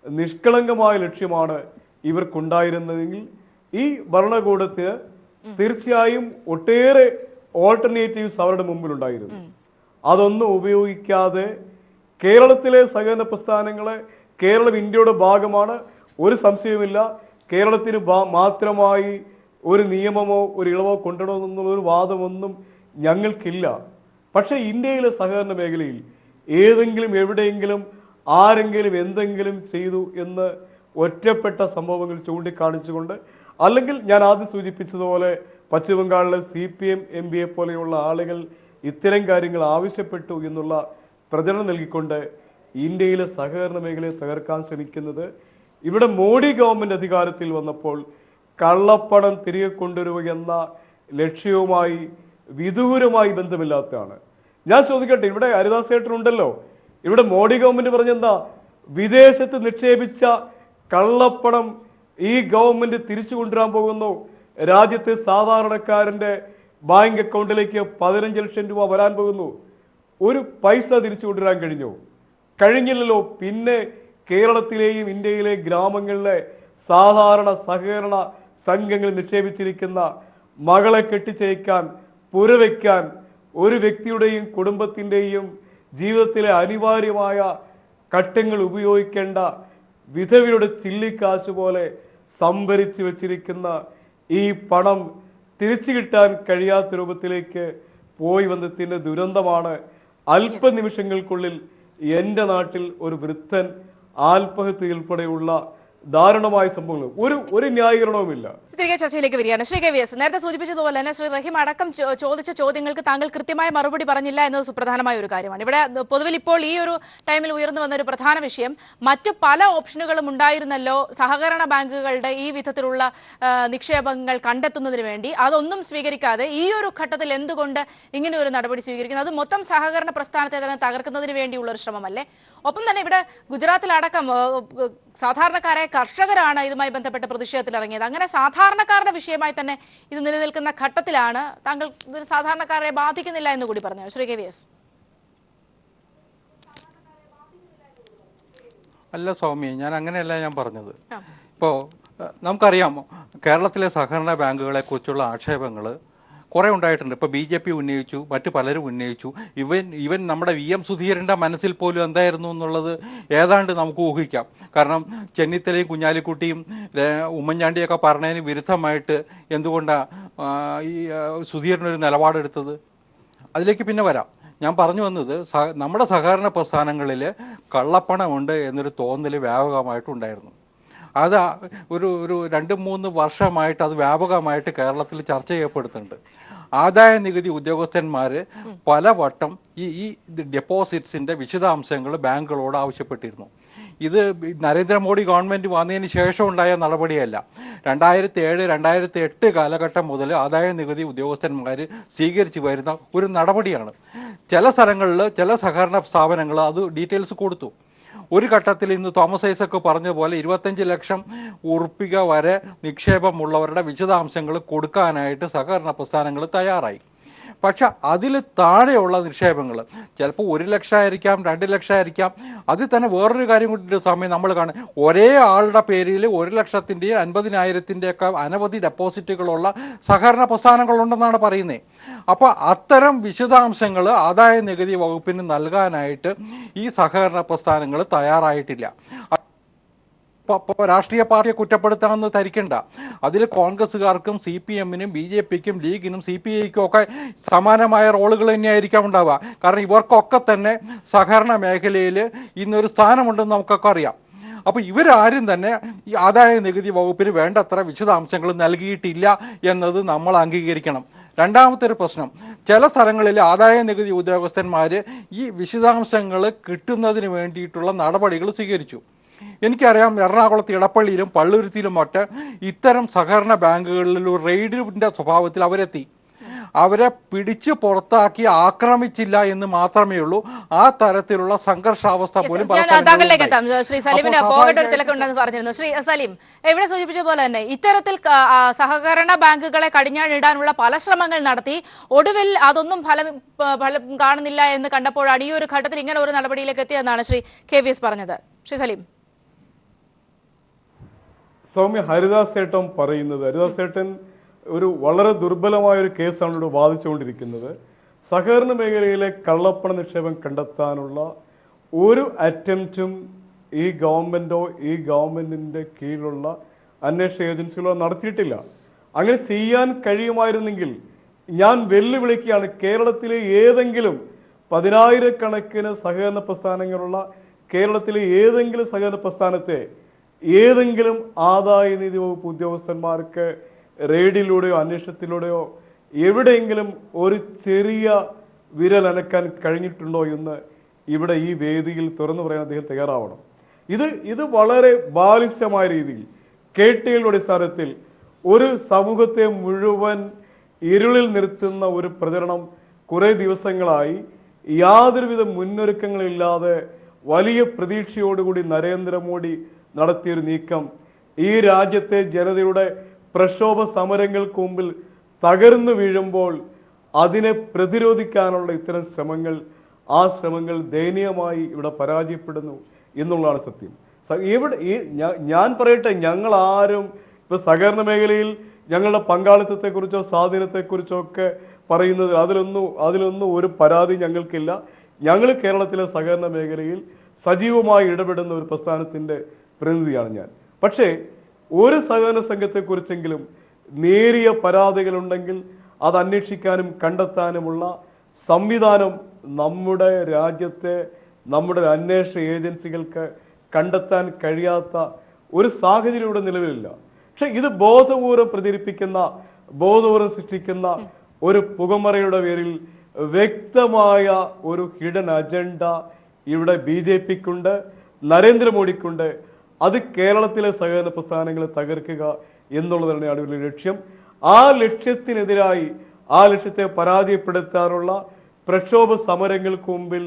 നിഷ്കളങ്കമായ ലക്ഷ്യമാണ് ഇവർക്കുണ്ടായിരുന്നതെങ്കിൽ ഈ ഭരണകൂടത്തിന് തീർച്ചയായും ഒട്ടേറെ ഓൾട്ടർനേറ്റീവ്സ് അവരുടെ മുമ്പിലുണ്ടായിരുന്നു. അതൊന്നും ഉപയോഗിക്കാതെ കേരളത്തിലെ സഹകരണ പ്രസ്ഥാനങ്ങളെ, കേരളം ഇന്ത്യയുടെ ഭാഗമാണ്, ഒരു സംശയവുമില്ല. കേരളത്തിന് മാത്രമായി ഒരു നിയമമോ ഒരു ഇളവോ കൊണ്ടുവരണമെന്നുള്ളൊരു വാദമൊന്നും ഞങ്ങൾക്കില്ല. പക്ഷേ ഇന്ത്യയിലെ സഹകരണ മേഖലയിൽ ഏതെങ്കിലും എവിടെയെങ്കിലും ആരെങ്കിലും എന്തെങ്കിലും ചെയ്തു എന്ന് ഒറ്റപ്പെട്ട സംഭവങ്ങൾ ചൂണ്ടിക്കാണിച്ചുകൊണ്ട്, അല്ലെങ്കിൽ ഞാൻ ആദ്യം സൂചിപ്പിച്ചതുപോലെ പശ്ചിമ ബംഗാളിലെ CPM MP പോലെയുള്ള ആളുകൾ ഇത്തരം കാര്യങ്ങൾ ആവശ്യപ്പെട്ടു എന്നുള്ള പ്രചരണം നൽകിക്കൊണ്ട് ഇന്ത്യയിലെ സഹകരണ മേഖലയെ തകർക്കാൻ ശ്രമിക്കുന്നത്, ഇവിടെ മോഡി ഗവൺമെൻറ് അധികാരത്തിൽ വന്നപ്പോൾ കള്ളപ്പണം തിരികെ കൊണ്ടുവരിക എന്ന ലക്ഷ്യവുമായി വിദൂരമായി ബന്ധമില്ലാത്തതാണ്. ഞാൻ ചോദിക്കട്ടെ, ഇവിടെ ഹരിദാസ് ചേട്ടനുണ്ടല്ലോ, ഇവിടെ മോഡി ഗവൺമെൻറ് പറഞ്ഞെന്താ, വിദേശത്ത് നിക്ഷേപിച്ച കള്ളപ്പണം ഈ ഗവൺമെൻറ് തിരിച്ചു കൊണ്ടുവരാൻ പോകുന്നു. രാജ്യത്തെ സാധാരണക്കാരൻ്റെ ബാങ്ക് അക്കൗണ്ടിലേക്ക് 15 ലക്ഷം രൂപ വരാൻ പോകുന്നു. ഒരു പൈസ തിരിച്ചു കൊണ്ടുവരാൻ കഴിഞ്ഞോ? കഴിഞ്ഞില്ലല്ലോ. പിന്നെ കേരളത്തിലെയും ഇന്ത്യയിലെ ഗ്രാമങ്ങളിലെ സാധാരണ സഹകരണ സംഘങ്ങളിൽ നിക്ഷേപിച്ചിരിക്കുന്ന മകളെ കെട്ടിച്ചയക്കാൻ, പുരവയ്ക്കാൻ, ഒരു വ്യക്തിയുടെയും കുടുംബത്തിൻ്റെയും ജീവിതത്തിലെ അനിവാര്യമായ ഘട്ടങ്ങൾ ഉപയോഗിക്കേണ്ട വിധവയുടെ ചില്ലിക്കാശ് പോലെ സംഭരിച്ചു വച്ചിരിക്കുന്ന ഈ പണം തിരിച്ചു കിട്ടാൻ കഴിയാത്ത രൂപത്തിലേക്ക് പോയി വന്നതിൻ്റെ ദുരന്തമാണ് അല്പനിമിഷങ്ങൾക്കുള്ളിൽ എൻ്റെ നാട്ടിൽ ഒരു വൃദ്ധൻ ആത്മഹത്യ ഉൾപ്പെടെയുള്ള ദാരുണമായ സംഭവങ്ങൾ. ഒരു ന്യായീകരണവുമില്ല. തിരികെ ചർച്ചയിലേക്ക് വരികയാണ്. ശ്രീ KVS, നേരത്തെ സൂചിപ്പിച്ചതുപോലെ തന്നെ ശ്രീ റഹീം അടക്കം ചോദിച്ച ചോദ്യങ്ങൾക്ക് താങ്കൾ കൃത്യമായ മറുപടി പറഞ്ഞില്ല എന്നത് സുപ്രധാനമായ ഒരു കാര്യമാണ്. ഇവിടെ പൊതുവിൽ ഇപ്പോൾ ഈ ഒരു ടൈമിൽ ഉയർന്നു വന്ന ഒരു പ്രധാന വിഷയം, മറ്റ് പല ഓപ്ഷനുകളും ഉണ്ടായിരുന്നല്ലോ സഹകരണ ബാങ്കുകളുടെ ഈ വിധത്തിലുള്ള നിക്ഷേപങ്ങൾ കണ്ടെത്തുന്നതിന് വേണ്ടി, അതൊന്നും സ്വീകരിക്കാതെ ഈ ഒരു ഘട്ടത്തിൽ എന്തുകൊണ്ട് ഇങ്ങനെ ഒരു നടപടി സ്വീകരിക്കുന്നത്? അത് മൊത്തം സഹകരണ പ്രസ്ഥാനത്തെ തന്നെ തകർക്കുന്നതിന് വേണ്ടിയുള്ള ഒരു ശ്രമമല്ലേ? ഒപ്പം തന്നെ ഇവിടെ ഗുജറാത്തിലടക്കം സാധാരണക്കാരായ കർഷകരാണ് ഇതുമായി ബന്ധപ്പെട്ട് പ്രതിഷേധത്തിൽ ഇറങ്ങിയത്. അങ്ങനെ സാധാരണക്കാരുടെ വിഷയമായി തന്നെ ഇത് നിലനിൽക്കുന്ന ഘട്ടത്തിലാണ് താങ്കൾ ഇത് സാധാരണക്കാരെ ബാധിക്കുന്നില്ല എന്ന് കൂടി പറഞ്ഞു. ശ്രീ KVS. അല്ല സൗമ്യ, ഞാൻ അങ്ങനെയല്ല ഞാൻ പറഞ്ഞത്. ഇപ്പോൾ നമുക്കറിയാം, കേരളത്തിലെ സഹകരണ ബാങ്കുകളെ കുറിച്ചുള്ള ആക്ഷേപങ്ങൾ കുറേ ഉണ്ടായിട്ടുണ്ട്. ഇപ്പോൾ BJP ഉന്നയിച്ചു, മറ്റു പലരും ഉന്നയിച്ചു. ഇവൻ നമ്മുടെ VM സുധീരൻ്റെ മനസ്സിൽ പോലും എന്തായിരുന്നു എന്നുള്ളത് ഏതാണ്ട് നമുക്ക് ഊഹിക്കാം. കാരണം ചെന്നിത്തലയും കുഞ്ഞാലിക്കുട്ടിയും ഉമ്മൻചാണ്ടിയൊക്കെ പറഞ്ഞതിന് വിരുദ്ധമായിട്ട് എന്തുകൊണ്ടാണ് ഈ സുധീരനൊരു നിലപാടെടുത്തത്? അതിലേക്ക് പിന്നെ വരാം. ഞാൻ പറഞ്ഞു വന്നത്, നമ്മുടെ സഹകരണ പ്രസ്ഥാനങ്ങളിൽ കള്ളപ്പണമുണ്ട് എന്നൊരു തോന്നൽ വ്യാപകമായിട്ടുണ്ടായിരുന്നു. അത് ഒരു 2-3 വർഷമായിട്ട് അത് വ്യാപകമായിട്ട് കേരളത്തിൽ ചർച്ച ചെയ്യപ്പെടുന്നുണ്ട്. ആദായ നികുതി ഉദ്യോഗസ്ഥന്മാർ പലവട്ടം ഈ ഡെപ്പോസിറ്റ്സിൻ്റെ വിശദാംശങ്ങൾ ബാങ്കുകളോട് ആവശ്യപ്പെട്ടിരുന്നു. ഇത് നരേന്ദ്രമോദി ഗവൺമെൻറ് വന്നതിന് ശേഷം ഉണ്ടായ നടപടിയല്ല. 2007-2008 കാലഘട്ടം മുതൽ ആദായ നികുതി ഉദ്യോഗസ്ഥന്മാർ സ്വീകരിച്ചു വരുന്ന ഒരു നടപടിയാണ്. ചില സ്ഥലങ്ങളിൽ ചില സഹകരണ സ്ഥാപനങ്ങൾ അത് ഡീറ്റെയിൽസ് കൊടുത്തു. ഒരു ഘട്ടത്തിൽ ഇന്ന് തോമസ് ഐസക് പറഞ്ഞതുപോലെ 25 ലക്ഷം ഉറുപ്പിക വരെ നിക്ഷേപമുള്ളവരുടെ വിശദാംശങ്ങൾ കൊടുക്കാനായിട്ട് സഹകരണ പ്രസ്ഥാനങ്ങൾ തയ്യാറായി. പക്ഷെ അതിൽ താഴെയുള്ള നിക്ഷേപങ്ങൾ ചിലപ്പോൾ 1 ലക്ഷം ആയിരിക്കാം, 2 ലക്ഷം ആയിരിക്കാം. അതിൽ തന്നെ വേറൊരു കാര്യം കൂടി സമയം നമ്മൾ കാണും, ഒരേ ആളുടെ പേരിൽ 1 ലക്ഷത്തിൻ്റെയും 50,000-ൻ്റെയൊക്കെ അനവധി ഡെപ്പോസിറ്റുകളുള്ള സഹകരണ പ്രസ്ഥാനങ്ങളുണ്ടെന്നാണ് പറയുന്നത്. അപ്പോൾ അത്തരം വിശദാംശങ്ങൾ ആദായ നികുതി വകുപ്പിന് നൽകാനായിട്ട് ഈ സഹകരണ പ്രസ്ഥാനങ്ങൾ തയ്യാറായിട്ടില്ല. രാഷ്ട്രീയ പാർട്ടിയെ കുറ്റപ്പെടുത്താമെന്ന് ധരിക്കണ്ട. അതിൽ കോൺഗ്രസ്സുകാർക്കും CPM-നും BJP-ക്കും ലീഗിനും CPI-ക്കും ഒക്കെ സമാനമായ റോളുകൾ തന്നെയായിരിക്കാം ഉണ്ടാവുക. കാരണം ഇവർക്കൊക്കെ തന്നെ സഹകരണ മേഖലയിൽ ഇന്നൊരു സ്ഥാനമുണ്ടെന്ന് നമുക്കൊക്കെ അറിയാം. അപ്പോൾ ഇവരാരും തന്നെ ഈ ആദായ നികുതി വകുപ്പിന് വേണ്ടത്ര വിശദാംശങ്ങൾ നൽകിയിട്ടില്ല എന്നത് നമ്മൾ അംഗീകരിക്കണം. രണ്ടാമത്തെ ഒരു പ്രശ്നം, ചില സ്ഥലങ്ങളിൽ ആദായ നികുതി ഉദ്യോഗസ്ഥന്മാർ ഈ വിശദാംശങ്ങൾ കിട്ടുന്നതിന് വേണ്ടിയിട്ടുള്ള നടപടികൾ സ്വീകരിച്ചു. എനിക്കറിയാം, എറണാകുളത്ത് ഇടപ്പള്ളിയിലും പള്ളുരുത്തിയിലും ഒക്കെ ഇത്തരം സഹകരണ ബാങ്കുകളിൽ ഒരു റെയ്ഡിൻ്റെ സ്വഭാവത്തിൽ അവരെത്തി. അവരെ പിടിച്ചു പുറത്താക്കി ആക്രമിച്ചില്ല എന്ന് മാത്രമേ ഉള്ളൂ. ആ തരത്തിലുള്ള സംഘർഷാവസ്ഥ പോലും പല സ്ഥലങ്ങളിലും താങ്കളിലേക്ക് ഉണ്ടായി. എത്താം. ശ്രീ സലീമിന് അപ്പോൾ പോകേണ്ട ഒരു തിലക്കുണ്ടെന്ന് പറഞ്ഞിരുന്നു. ശ്രീ സലീം, ഇവിടെ സൂചിപ്പിച്ച പോലെ തന്നെ ഇത്തരത്തിൽ സഹകരണ ബാങ്കുകളെ കടിഞ്ഞാണിടാനുള്ള പല ശ്രമങ്ങൾ നടത്തി ഒടുവിൽ അതൊന്നും ഫലം കാണുന്നില്ല എന്ന് കണ്ടപ്പോഴാണ് ഈ ഒരു ഘട്ടത്തിൽ ഇങ്ങനെ ഒരു നടപടിയിലേക്ക് എത്തിയെന്നാണ് ശ്രീ KVS പറഞ്ഞത്. ശ്രീ സലീം. സൗമ്യ, ഹരിദാസ് ഏട്ടൻ പറയുന്നത്, ഹരിദാസ് ഏട്ടൻ ഒരു വളരെ ദുർബലമായ ഒരു കേസാണ് ഇവിടെ വാദിച്ചുകൊണ്ടിരിക്കുന്നത്. സഹകരണ മേഖലയിലെ കള്ളപ്പണ നിക്ഷേപം കണ്ടെത്താനുള്ള ഒരു അറ്റംപ്റ്റും ഈ ഗവൺമെൻറ്റോ ഈ ഗവൺമെൻറ്റിൻ്റെ കീഴിലുള്ള അന്വേഷണ ഏജൻസികളോ നടത്തിയിട്ടില്ല. അങ്ങനെ ചെയ്യാൻ കഴിയുമായിരുന്നെങ്കിൽ ഞാൻ വെല്ലുവിളിക്കുകയാണ്, കേരളത്തിലെ ഏതെങ്കിലും 10,000-കണക്കിന് സഹകരണ പ്രസ്ഥാനങ്ങളുള്ള കേരളത്തിലെ ഏതെങ്കിലും സഹകരണ പ്രസ്ഥാനത്തെ ഏതെങ്കിലും ആദായനികുതി വകുപ്പ് ഉദ്യോഗസ്ഥന്മാർക്ക് റെയ്ഡിലൂടെയോ അന്വേഷണത്തിലൂടെയോ എവിടെയെങ്കിലും ഒരു ചെറിയ വിരലനക്കാൻ കഴിഞ്ഞിട്ടുണ്ടോ എന്ന് ഇവിടെ ഈ വേദിയിൽ തുറന്നു പറയാൻ അദ്ദേഹം തയ്യാറാവണം. ഇത് വളരെ ബാലിശമായ രീതിയിൽ കേട്ടുകളുടെ അടിസ്ഥാനത്തിൽ ഒരു സമൂഹത്തെ മുഴുവൻ ഇരുളിൽ നിർത്തുന്ന ഒരു പ്രചരണം കുറേ ദിവസങ്ങളായി യാതൊരുവിധ മുന്നൊരുക്കങ്ങളില്ലാതെ വലിയ പ്രതീക്ഷയോടുകൂടി നരേന്ദ്രമോദി നടത്തിയൊരു നീക്കം ഈ രാജ്യത്തെ ജനതയുടെ പ്രക്ഷോഭ സമരങ്ങൾക്ക് മുമ്പിൽ തകർന്നു വീഴുമ്പോൾ അതിനെ പ്രതിരോധിക്കാനുള്ള ഇത്തരം ശ്രമങ്ങൾ, ആ ശ്രമങ്ങൾ ദയനീയമായി ഇവിടെ പരാജയപ്പെടുന്നു എന്നുള്ളതാണ് സത്യം. ഞാൻ പറയട്ടെ, ഞങ്ങളാരും ഇപ്പോൾ സഹകരണ മേഖലയിൽ ഞങ്ങളുടെ പങ്കാളിത്തത്തെക്കുറിച്ചോ സ്വാധീനത്തെക്കുറിച്ചോ ഒക്കെ പറയുന്നത് അതിലൊന്നും ഒരു പരാതി ഞങ്ങൾക്കില്ല. ഞങ്ങൾ കേരളത്തിലെ സഹകരണ മേഖലയിൽ സജീവമായി ഇടപെടുന്ന ഒരു പ്രസ്ഥാനത്തിൻ്റെ പ്രതിനിധിയാണ് ഞാൻ. പക്ഷേ ഒരു സഹകരണ സംഘത്തെക്കുറിച്ചെങ്കിലും നേരിയ പരാതികളുണ്ടെങ്കിൽ അത് അന്വേഷിക്കാനും കണ്ടെത്താനുമുള്ള സംവിധാനം നമ്മുടെ രാജ്യത്തെ നമ്മുടെ അന്വേഷണ ഏജൻസികൾക്ക് കണ്ടെത്താൻ കഴിയാത്ത ഒരു സാഹചര്യം ഇവിടെ നിലവിലില്ല. പക്ഷെ ഇത് ബോധപൂർവം പ്രചരിപ്പിക്കുന്ന, ബോധപൂർവം സൃഷ്ടിക്കുന്ന ഒരു പുകമറയുടെ പേരിൽ വ്യക്തമായ ഒരു ഹിഡൻ അജണ്ട ഇവിടെ BJPക്കുണ്ട്, നരേന്ദ്രമോദിക്കുണ്ട്. അത് കേരളത്തിലെ സഹകരണ പ്രസ്ഥാനങ്ങളെ തകർക്കുക എന്നുള്ളത് തന്നെയാണ് ഇവരുടെ ലക്ഷ്യം. ആ ലക്ഷ്യത്തിനെതിരായി, ആ ലക്ഷ്യത്തെ പരാജയപ്പെടുത്താനുള്ള പ്രക്ഷോഭ സമരങ്ങൾക്ക് മുമ്പിൽ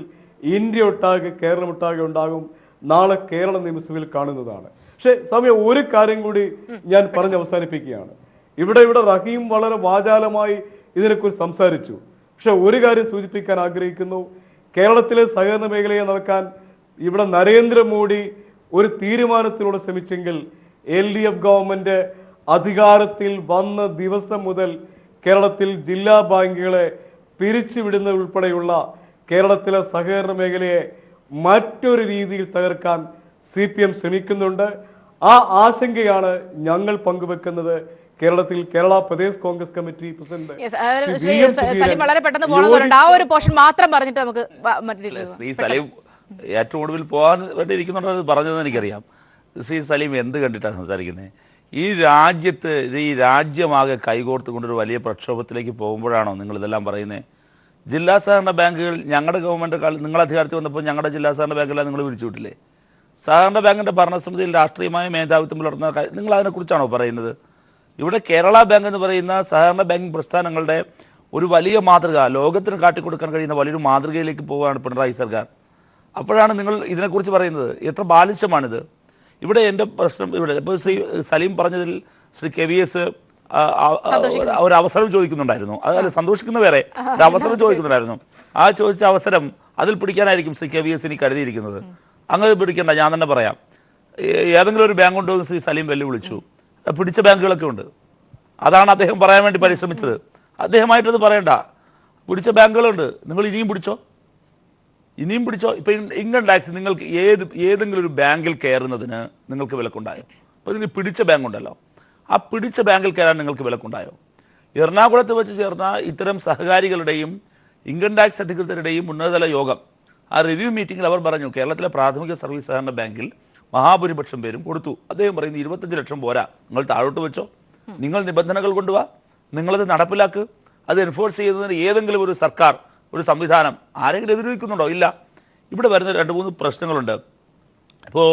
ഇന്ത്യ ഒട്ടാകെ, കേരളം ഒട്ടാകെ ഉണ്ടാകും. നാളെ കേരള നിയമസഭയിൽ കാണുന്നതാണ്. പക്ഷേ സമയം ഒരു കാര്യം കൂടി ഞാൻ പറഞ്ഞ് അവസാനിപ്പിക്കുകയാണ്. ഇവിടെ റഹീം വളരെ വാചാലമായി ഇതിനെക്കുറിച്ച് സംസാരിച്ചു. പക്ഷെ ഒരു കാര്യം സൂചിപ്പിക്കാൻ ആഗ്രഹിക്കുന്നു. കേരളത്തിലെ സഹകരണ മേഖലയെ നടക്കാൻ ഇവിടെ നരേന്ദ്രമോദി ഒരു തീരുമാനത്തിലൂടെ ശ്രമിച്ചെങ്കിൽ LDF ഗവൺമെൻറ് അധികാരത്തിൽ വന്ന ദിവസം മുതൽ കേരളത്തിൽ ജില്ലാ ബാങ്കുകളെ പിരിച്ചുവിടുന്നത് ഉൾപ്പെടെയുള്ള കേരളത്തിലെ സഹകരണ മേഖലയെ മറ്റൊരു രീതിയിൽ തകർക്കാൻ CPM ശ്രമിക്കുന്നുണ്ട്. ആ ആശങ്കയാണ് ഞങ്ങൾ പങ്കുവെക്കുന്നത്. കേരളത്തിൽ കേരള പ്രദേശ് കോൺഗ്രസ് കമ്മിറ്റി പ്രസിഡന്റ് വളരെ പെട്ടെന്ന് പോകണമെന്നുണ്ട്. ആ ഒരു പോർഷൻ മാത്രം പറഞ്ഞിട്ട് നമുക്ക് ശ്രീ സലീം ഏറ്റവും ഒടുവിൽ പോകാൻ വേണ്ടി ഇരിക്കുന്നുണ്ടോ പറഞ്ഞതെന്ന് എനിക്കറിയാം. ശ്രീ സലീം എന്ത് കണ്ടിട്ടാണ് സംസാരിക്കുന്നത്? ഈ രാജ്യമാകെ കൈകോർത്തുകൊണ്ടൊരു വലിയ പ്രക്ഷോഭത്തിലേക്ക് പോകുമ്പോഴാണോ നിങ്ങൾ ഇതെല്ലാം പറയുന്നത്? ജില്ലാ സഹകരണ ബാങ്കുകൾ ഞങ്ങളുടെ ഗവൺമെൻറ് നിങ്ങൾ അധികാരത്തിൽ വന്നപ്പോൾ ഞങ്ങളുടെ ജില്ലാ സഹകരണ ബാങ്കെല്ലാം നിങ്ങൾ പിരിച്ചുവിട്ടില്ലേ? സഹകരണ ബാങ്കിൻ്റെ ഭരണസമിതിയിൽ രാഷ്ട്രീയമായ മേധാവിത്വം പുലർത്തുന്ന കാര്യം നിങ്ങൾ അതിനെക്കുറിച്ചാണോ പറയുന്നത്? ഇവിടെ കേരള ബാങ്ക് എന്ന് പറയുന്ന സഹകരണ ബാങ്കിങ് പ്രസ്ഥാനങ്ങളുടെ ഒരു വലിയ മാതൃക, ലോകത്തിന് കാട്ടിക്കൊടുക്കാൻ കഴിയുന്ന വലിയൊരു മാതൃകയിലേക്ക് പോവുകയാണ് പിണറായി സർക്കാർ. അപ്പോഴാണ് നിങ്ങൾ ഇതിനെക്കുറിച്ച് പറയുന്നത്. എത്ര ബാലിശമാണിത്? ഇവിടെ എൻ്റെ പ്രശ്നം ഇപ്പോൾ ശ്രീ സലീം പറഞ്ഞതിൽ ശ്രീ KVS ഒരു അവസരം ചോദിക്കുന്നുണ്ടായിരുന്നു. അതായത് സന്തോഷിക്കുന്ന വേറെ ഒരു അവസരം ചോദിക്കുന്നുണ്ടായിരുന്നു. ആ ചോദിച്ച അവസരം അതിൽ പിടിക്കാനായിരിക്കും ശ്രീ KVS ഇനി കരുതിയിരിക്കുന്നത്. അങ്ങനെ പിടിക്കേണ്ട, ഞാൻ തന്നെ പറയാം. ഏതെങ്കിലും ഒരു ബാങ്ക് ഉണ്ടോ എന്ന് ശ്രീ സലീം വെല്ലുവിളിച്ചു. പിടിച്ച ബാങ്കുകളൊക്കെ ഉണ്ട്. അതാണ് അദ്ദേഹം പറയാൻ വേണ്ടി പരിശ്രമിച്ചത്. അദ്ദേഹമായിട്ടത് പറയണ്ട. പിടിച്ച ബാങ്കുകളുണ്ട്, നിങ്ങൾ ഇനിയും പിടിച്ചോ. ഇപ്പം ഇൻകം ടാക്സ് നിങ്ങൾക്ക് ഏതെങ്കിലും ഒരു ബാങ്കിൽ കയറുന്നതിന് നിങ്ങൾക്ക് വിലക്കുണ്ടായോ? അപ്പോൾ നിങ്ങൾ പിടിച്ച ബാങ്കുണ്ടല്ലോ, ആ പിടിച്ച ബാങ്കിൽ കയറാൻ നിങ്ങൾക്ക് വിലക്കുണ്ടായോ? എറണാകുളത്ത് വെച്ച് ചേർന്ന ഇത്തരം സഹകാരികളുടെയും ഇൻകം ടാക്സ് അധികൃതരുടെയും ഉന്നതതല യോഗം, ആ റിവ്യൂ മീറ്റിങ്ങിൽ അവർ പറഞ്ഞു കേരളത്തിലെ പ്രാഥമിക സർവീസ് സഹകരണ ബാങ്കിൽ മഹാഭൂരിപക്ഷം പേരും കൊടുത്തു. അദ്ദേഹം പറയുന്നത് 25 ലക്ഷം പോരാ, നിങ്ങൾ താഴോട്ട് വെച്ചോ, നിങ്ങൾ നിബന്ധനകൾ കൊണ്ടുവാ, നിങ്ങളത് നടപ്പിലാക്ക്. അത് എൻഫോഴ്സ് ചെയ്യുന്നതിന് ഏതെങ്കിലും ഒരു സർക്കാർ, ഒരു സംവിധാനം ആരെങ്കിലും എതിർക്കുന്നുണ്ടോ? ഇല്ല. ഇവിടെ വരുന്ന 2-3 പ്രശ്നങ്ങളുണ്ട്. ഇപ്പോൾ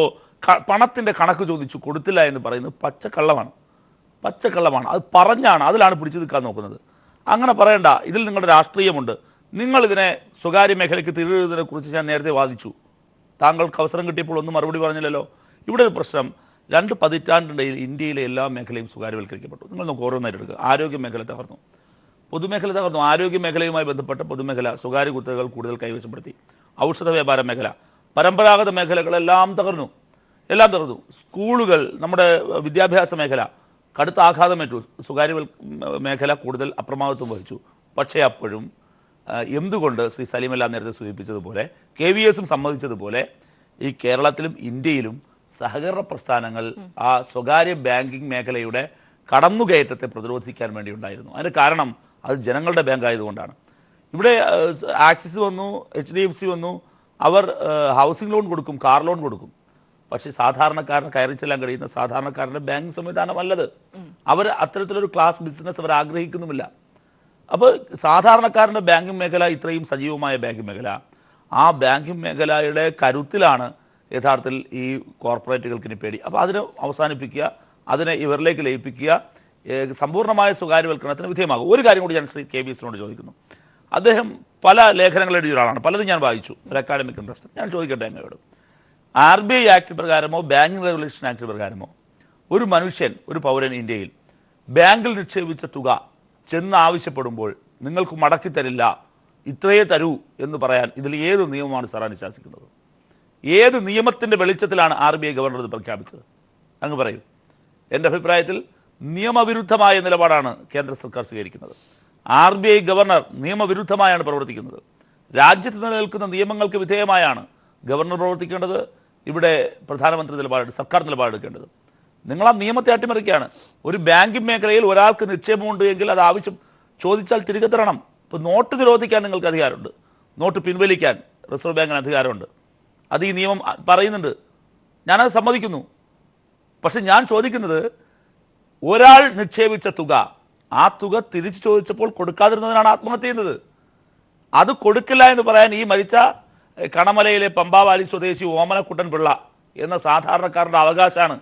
പണത്തിൻ്റെ കണക്ക് ചോദിച്ചു കൊടുത്തില്ല എന്ന് പറയുന്നത് പച്ചക്കള്ളമാണ്. അത് പറഞ്ഞാണ്, അതിലാണ് പിടിച്ചു നിൽക്കാൻ നോക്കുന്നത്. അങ്ങനെ പറയണ്ട. ഇതിൽ നിങ്ങളുടെ രാഷ്ട്രീയമുണ്ട്. നിങ്ങളിതിനെ സ്വകാര്യ മേഖലയ്ക്ക് തിരികെ കുറിച്ച് ഞാൻ നേരത്തെ വാദിച്ചു. താങ്കൾക്ക് അവസരം കിട്ടിയപ്പോൾ ഒന്നും മറുപടി പറഞ്ഞില്ലല്ലോ. ഇവിടെ ഒരു പ്രശ്നം, 2 പതിറ്റാണ്ടിനിടയിൽ ഇന്ത്യയിലെ എല്ലാ മേഖലയും സ്വകാര്യവൽക്കരിക്കപ്പെട്ടു. നിങ്ങൾ നമുക്ക് ഓരോന്നായിട്ട് എടുക്കുക. ആരോഗ്യ മേഖല തകർന്നു, പൊതുമേഖല തകർന്നു. ആരോഗ്യ മേഖലയുമായി ബന്ധപ്പെട്ട പൊതുമേഖല സ്വകാര്യ കുത്തകകൾ കൂടുതൽ കൈവശപ്പെടുത്തി. ഔഷധ വ്യാപാര മേഖല, പരമ്പരാഗത മേഖലകളെല്ലാം തകർന്നു, എല്ലാം തകർന്നു. സ്കൂളുകൾ, നമ്മുടെ വിദ്യാഭ്യാസ മേഖല കടുത്ത ആഘാതമേറ്റു. സ്വകാര്യ മേഖല കൂടുതൽ അപ്രമാദിത്വം വഹിച്ചു. പക്ഷേ അപ്പോഴും എന്തുകൊണ്ട് ശ്രീ സലീമല്ല നേരത്തെ സൂചിപ്പിച്ചതുപോലെ, KVSും സമ്മതിച്ചതുപോലെ, ഈ കേരളത്തിലും ഇന്ത്യയിലും സഹകരണ പ്രസ്ഥാനങ്ങൾ ആ സ്വകാര്യ ബാങ്കിങ് മേഖലയുടെ കടന്നുകയറ്റത്തെ പ്രതിരോധിക്കാൻ വേണ്ടി ഉണ്ടായിരുന്നു. അതിൻ്റെ കാരണം അത് ജനങ്ങളുടെ ബാങ്ക് ആയതുകൊണ്ടാണ്. ഇവിടെ ആക്സിസ് വന്നു, HDFC വന്നു, അവർ ഹൗസിംഗ് ലോൺ കൊടുക്കും, കാർ ലോൺ കൊടുക്കും. പക്ഷേ സാധാരണക്കാരന് കയറി ചെല്ലാൻ കഴിയുന്ന സാധാരണക്കാരൻ്റെ ബാങ്കിങ് സംവിധാനമല്ലത്. അവർ അത്തരത്തിലൊരു ക്ലാസ് ബിസിനസ് അവർ ആഗ്രഹിക്കുന്നുമില്ല. അപ്പോൾ സാധാരണക്കാരൻ്റെ ബാങ്കിങ് മേഖല ഇത്രയും സജീവമായ ബാങ്കിങ് മേഖല, ആ ബാങ്കിങ് മേഖലയുടെ കരുത്തിലാണ് യഥാർത്ഥത്തിൽ ഈ കോർപ്പറേറ്റുകൾക്ക് ഇനി പേടി. അപ്പോൾ അതിനെ അവസാനിപ്പിക്കുക, അതിനെ ഇവരിലേക്ക് ലയിപ്പിക്കുക, സമ്പൂർണ്ണമായ സ്വകാര്യവൽക്കരണത്തിന് വിധേയമാകും. ഒരു കാര്യം കൂടി ഞാൻ ശ്രീ KVSനോട് ചോദിക്കുന്നു. അദ്ദേഹം പല ലേഖനങ്ങൾ എഴുതിയ ഒരാളാണ്, പലതും ഞാൻ വായിച്ചു, ഒരു അക്കാഡമിക് ഇൻട്രസ്റ്റ്. ഞാൻ ചോദിക്കട്ടെ അങ്ങയോട്, RBI ആക്ട് പ്രകാരമോ ബാങ്കിങ് റെഗുലേഷൻ ആക്ട് പ്രകാരമോ ഒരു മനുഷ്യൻ, ഒരു പൗരൻ ഇന്ത്യയിൽ ബാങ്കിൽ നിക്ഷേപിച്ച തുക ചെന്ന് ആവശ്യപ്പെടുമ്പോൾ നിങ്ങൾക്ക് മടക്കി തരില്ല, ഇത്രയേ തരൂ എന്ന് പറയാൻ ഇതിൽ ഏത് നിയമമാണ് സാർ അനുശാസിക്കുന്നത്? ഏത് നിയമത്തിൻ്റെ വെളിച്ചത്തിലാണ് RBI ഗവർണർ ഇത് പ്രഖ്യാപിച്ചത്? അങ്ങ് പറയൂ. എൻ്റെ അഭിപ്രായത്തിൽ നിയമവിരുദ്ധമായ നിലപാടാണ് കേന്ദ്ര സർക്കാർ സ്വീകരിക്കുന്നത്. RBI ഗവർണർ നിയമവിരുദ്ധമായാണ് പ്രവർത്തിക്കുന്നത്. രാജ്യത്ത് നിലനിൽക്കുന്ന നിയമങ്ങൾക്ക് വിധേയമായാണ് ഗവർണർ പ്രവർത്തിക്കേണ്ടത്. ഇവിടെ പ്രധാനമന്ത്രി സർക്കാർ നിലപാടെടുക്കേണ്ടത്. നിങ്ങൾ ആ നിയമത്തെ അട്ടിമറിക്കുകയാണ്. ഒരു ബാങ്കിങ് മേഖലയിൽ ഒരാൾക്ക് നിക്ഷേപമുണ്ട് എങ്കിൽ അത് ആവശ്യം ചോദിച്ചാൽ തിരികെ തരണം. ഇപ്പോൾ നോട്ട് നിരോധിക്കാൻ നിങ്ങൾക്ക് അധികാരമുണ്ട്, നോട്ട് പിൻവലിക്കാൻ റിസർവ് ബാങ്കിന് അധികാരമുണ്ട്. അത് ഈ നിയമം പറയുന്നുണ്ട്, ഞാനത് സമ്മതിക്കുന്നു. പക്ഷെ ഞാൻ ചോദിക്കുന്നത്, ഒരാൾ നിക്ഷേപിച്ച തുക, ആ തുക തിരിച്ചു ചോദിച്ചപ്പോൾ കൊടുക്കാതിരുന്നതിനാണ് ആത്മഹത്യ ചെയ്യുന്നത്. അത് കൊടുക്കില്ല എന്ന് പറയാൻ ഈ മരിച്ച കണമലയിലെ പമ്പാവാലി സ്വദേശി ഓമനക്കുട്ടൻ പിള്ള എന്ന സാധാരണക്കാരുടെ അവകാശമാണ്.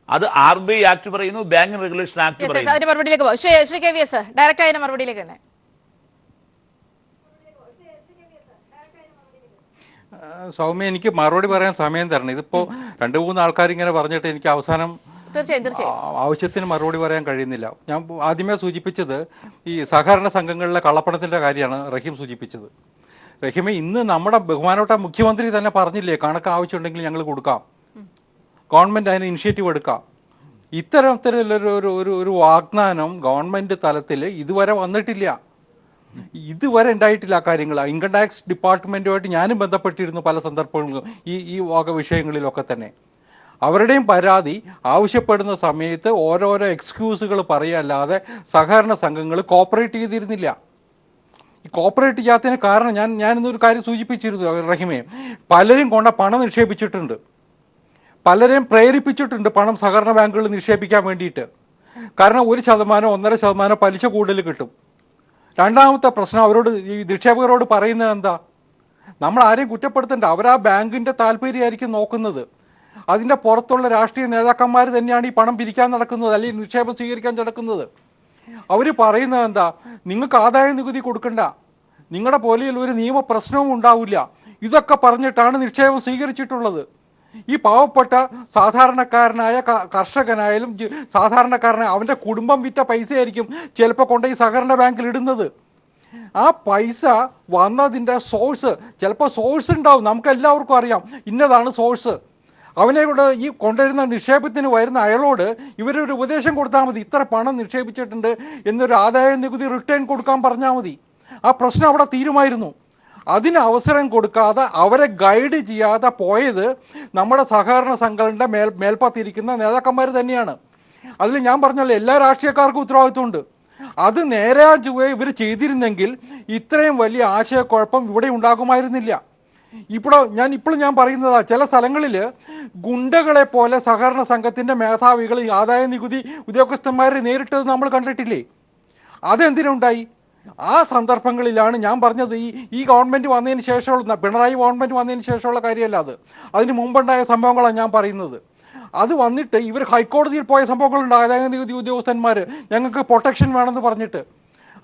അത് RBI ആക്ട് പറയുന്നു, ബാങ്കിങ് റെഗുലേഷൻ ആക്ട് പറയുന്നു. അതിന്റെ മറുപടിയിലേക്ക് പോകും. ശ്രീ KVS ഡയറക്റ്റ് അതിന്റെ മറുപടിയിലേക്ക് തന്നെ. സൗമ്യ, എനിക്ക് മറുപടി പറയാൻ സമയം തരണം. ഇതിപ്പോൾ 2-3 ആൾക്കാർ ഇങ്ങനെ പറഞ്ഞിട്ട് എനിക്ക് അവസാനം ആവശ്യത്തിന് മറുപടി പറയാൻ കഴിയുന്നില്ല. ഞാൻ ആദ്യമേ സൂചിപ്പിച്ചത് ഈ സഹകരണ സംഘങ്ങളിലെ കള്ളപ്പണത്തിൻ്റെ കാര്യമാണ് റഹീം സൂചിപ്പിച്ചത്. റഹീമെ, ഇന്ന് നമ്മുടെ ബഹുമാനപ്പെട്ട മുഖ്യമന്ത്രി തന്നെ പറഞ്ഞില്ലേ, കണക്ക് ആവശ്യമുണ്ടെങ്കിൽ ഞങ്ങൾ കൊടുക്കാം, ഗവൺമെൻറ് അതിന് ഇനിഷ്യേറ്റീവ് എടുക്കാം. ഇത്തരത്തിലൊരു വാഗ്ദാനം ഗവൺമെൻറ് തലത്തിൽ ഇതുവരെ വന്നിട്ടില്ല, ഇതുവരെ ഉണ്ടായിട്ടില്ല. കാര്യങ്ങൾ ഇൻകം ടാക്സ് ഡിപ്പാർട്ട്മെൻറ്റുമായിട്ട് ഞാനും ബന്ധപ്പെട്ടിരുന്നു പല സന്ദർഭങ്ങളിലും ഈ വക വിഷയങ്ങളിലൊക്കെ തന്നെ. അവരുടെയും പരാതി ആവശ്യപ്പെടുന്ന സമയത്ത് ഓരോരോ എക്സ്ക്യൂസുകൾ പറയുകയല്ലാതെ സഹകരണ സംഘങ്ങൾ കോപ്പറേറ്റ് ചെയ്തിരുന്നില്ല. ഈ കോപ്പറേറ്റ് ചെയ്യാത്തതിന് കാരണം ഞാനിന്നൊരു കാര്യം സൂചിപ്പിച്ചിരുന്നു റഹീമേ, പലരും കൊണ്ട് പണം നിക്ഷേപിച്ചിട്ടുണ്ട്, പലരെയും പ്രേരിപ്പിച്ചിട്ടുണ്ട് പണം സഹകരണ ബാങ്കുകളിൽ നിക്ഷേപിക്കാൻ വേണ്ടിയിട്ട്. കാരണം 1%, 1.5% പലിശ കൂടുതൽ കിട്ടും. രണ്ടാമത്തെ പ്രശ്നം, അവരോട് ഈ നിക്ഷേപകരോട് പറയുന്നത് എന്താ? നമ്മൾ ആരെയും കുറ്റപ്പെടുത്തണ്ട, അവർ ആ ബാങ്കിൻ്റെ താല്പര്യമായിരിക്കും നോക്കുന്നത്. അതിൻ്റെ പുറത്തുള്ള രാഷ്ട്രീയ നേതാക്കന്മാർ തന്നെയാണ് ഈ പണം പിരിക്കാൻ നടക്കുന്നത്, അല്ലെങ്കിൽ നിക്ഷേപം സ്വീകരിക്കാൻ നടക്കുന്നത്. അവർ പറയുന്നത് എന്താ? നിങ്ങൾക്ക് ആദായ നികുതി കൊടുക്കണ്ട, നിങ്ങളുടെ പോലെയുള്ള ഒരു നിയമ പ്രശ്നവും ഉണ്ടാവില്ല. ഇതൊക്കെ പറഞ്ഞിട്ടാണ് നിക്ഷേപം സ്വീകരിച്ചിട്ടുള്ളത്. ഈ പാവപ്പെട്ട സാധാരണക്കാരനായ കർഷകനായാലും സാധാരണക്കാരനായ അവൻ്റെ കുടുംബം വിറ്റ പൈസയായിരിക്കും ചിലപ്പോൾ കൊണ്ട് ഈ സഹകരണ ബാങ്കിൽ ഇടുന്നത്. ആ പൈസ വന്നതിൻ്റെ സോഴ്സ്, ചിലപ്പോൾ സോഴ്സ് ഉണ്ടാവും, നമുക്കെല്ലാവർക്കും അറിയാം ഇന്നതാണ് സോഴ്സ്. അവനെ കൂടെ ഈ കൊണ്ടുവരുന്ന നിക്ഷേപത്തിന് വരുന്ന അയാളോട് ഇവരൊരു ഉപദേശം കൊടുത്താൽ മതി, ഇത്ര പണം നിക്ഷേപിച്ചിട്ടുണ്ട് എന്നൊരു ആദായ നികുതി റിട്ടേൺ കൊടുക്കാൻ പറഞ്ഞാൽ മതി, ആ പ്രശ്നം അവിടെ തീരുമായിരുന്നു. അതിന് അവസരം കൊടുക്കാതെ അവരെ ഗൈഡ് ചെയ്യാതെ പോയത് നമ്മുടെ സഹകരണ സംഘങ്ങളുടെ മേൽപ്പത്തിരിക്കുന്ന നേതാക്കന്മാർ തന്നെയാണ്. അതിൽ ഞാൻ പറഞ്ഞല്ലോ, എല്ലാ രാഷ്ട്രീയക്കാർക്കും ഉത്തരവാദിത്വമുണ്ട്. അത് നേരെ ചുവേ ഇവർ ചെയ്തിരുന്നെങ്കിൽ ഇത്രയും വലിയ ആശയക്കുഴപ്പം ഇവിടെ ഉണ്ടാകുമായിരുന്നില്ല. ഇപ്പോഴും ഞാൻ പറയുന്നതാ, ചില സ്ഥലങ്ങളിൽ ഗുണ്ടകളെ പോലെ സഹകരണ സംഘത്തിൻ്റെ മേധാവികൾ ആദായ നികുതി ഉദ്യോഗസ്ഥന്മാരെ നേരിട്ടത് നമ്മൾ കണ്ടിട്ടില്ലേ? അതെന്തിനുണ്ടായി? ആ സന്ദർഭങ്ങളിലാണ് ഞാൻ പറഞ്ഞത്, ഈ ഗവൺമെൻറ് വന്നതിന് ശേഷമുള്ള, പിണറായി ഗവൺമെൻറ് വന്നതിന് ശേഷമുള്ള കാര്യമല്ല അത്, അതിന് മുമ്പുണ്ടായ സംഭവങ്ങളാണ് ഞാൻ പറയുന്നത്. അത് വന്നിട്ട് ഇവർ ഹൈക്കോടതിയിൽ പോയ സംഭവങ്ങളുണ്ട്. ആദായ നികുതി ഉദ്യോഗസ്ഥന്മാർ ഞങ്ങൾക്ക് പ്രൊട്ടക്ഷൻ വേണമെന്ന് പറഞ്ഞിട്ട്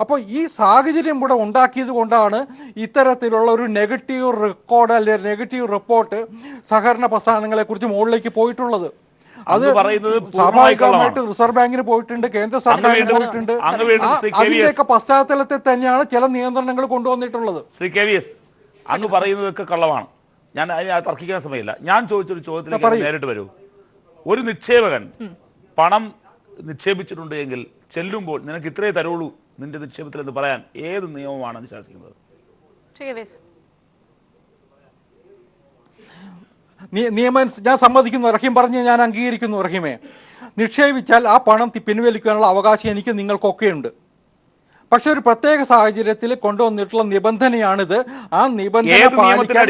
അപ്പോൾ ഈ സാഹചര്യം ഇവിടെ ഉണ്ടാക്കിയത് കൊണ്ടാണ് ഇത്തരത്തിലുള്ള ഒരു നെഗറ്റീവ് റെക്കോർഡ് അല്ലെങ്കിൽ നെഗറ്റീവ് റിപ്പോർട്ട് സഹകരണ പ്രസ്ഥാനങ്ങളെക്കുറിച്ച് മുകളിലേക്ക് പോയിട്ടുള്ളത്. അത് പറയുന്നത് സ്വാഭാവികമായിട്ട് റിസർവ് ബാങ്കിന് പോയിട്ടുണ്ട്, കേന്ദ്ര സർക്കാരിന് പോയിട്ടുണ്ട്. അതിന്റെയൊക്കെ പശ്ചാത്തലത്തിൽ തന്നെയാണ് ചില നിയന്ത്രണങ്ങൾ കൊണ്ടുവന്നിട്ടുള്ളത്. ശ്രീ KVS, അങ്ങ് പറയുന്നതൊക്കെ കള്ളമാണ്. ഞാൻ തർക്കിക്കാൻ സമയമില്ല. ഞാൻ ചോദിച്ചൊരു ചോദ്യത്തിലേക്ക് നേരിട്ട് വരൂ. ഒരു നിക്ഷേപകൻ പണം നിക്ഷേപിച്ചിട്ടുണ്ട് എങ്കിൽ ചെല്ലുമ്പോൾ നിനക്ക് ഇത്രേ തരുള്ളൂ നിന്റെ നിക്ഷേപത്തിൽ എന്ന് പറയാൻ ഏത് നിയമമാണ് അനുശാസിക്കുന്നത്? നിയമം ഞാൻ സമ്മതിക്കുന്നു. റഹീം പറഞ്ഞ് ഞാൻ അംഗീകരിക്കുന്നു. റഹീമെ, നിക്ഷേപിച്ചാൽ ആ പണം പിൻവലിക്കാനുള്ള അവകാശം എനിക്ക് നിങ്ങൾക്കൊക്കെയുണ്ട്. പക്ഷെ ഒരു പ്രത്യേക സാഹചര്യത്തിൽ കൊണ്ടുവന്നിട്ടുള്ള നിബന്ധനയാണിത്. ആ നിബന്ധന പാലിക്കാൻ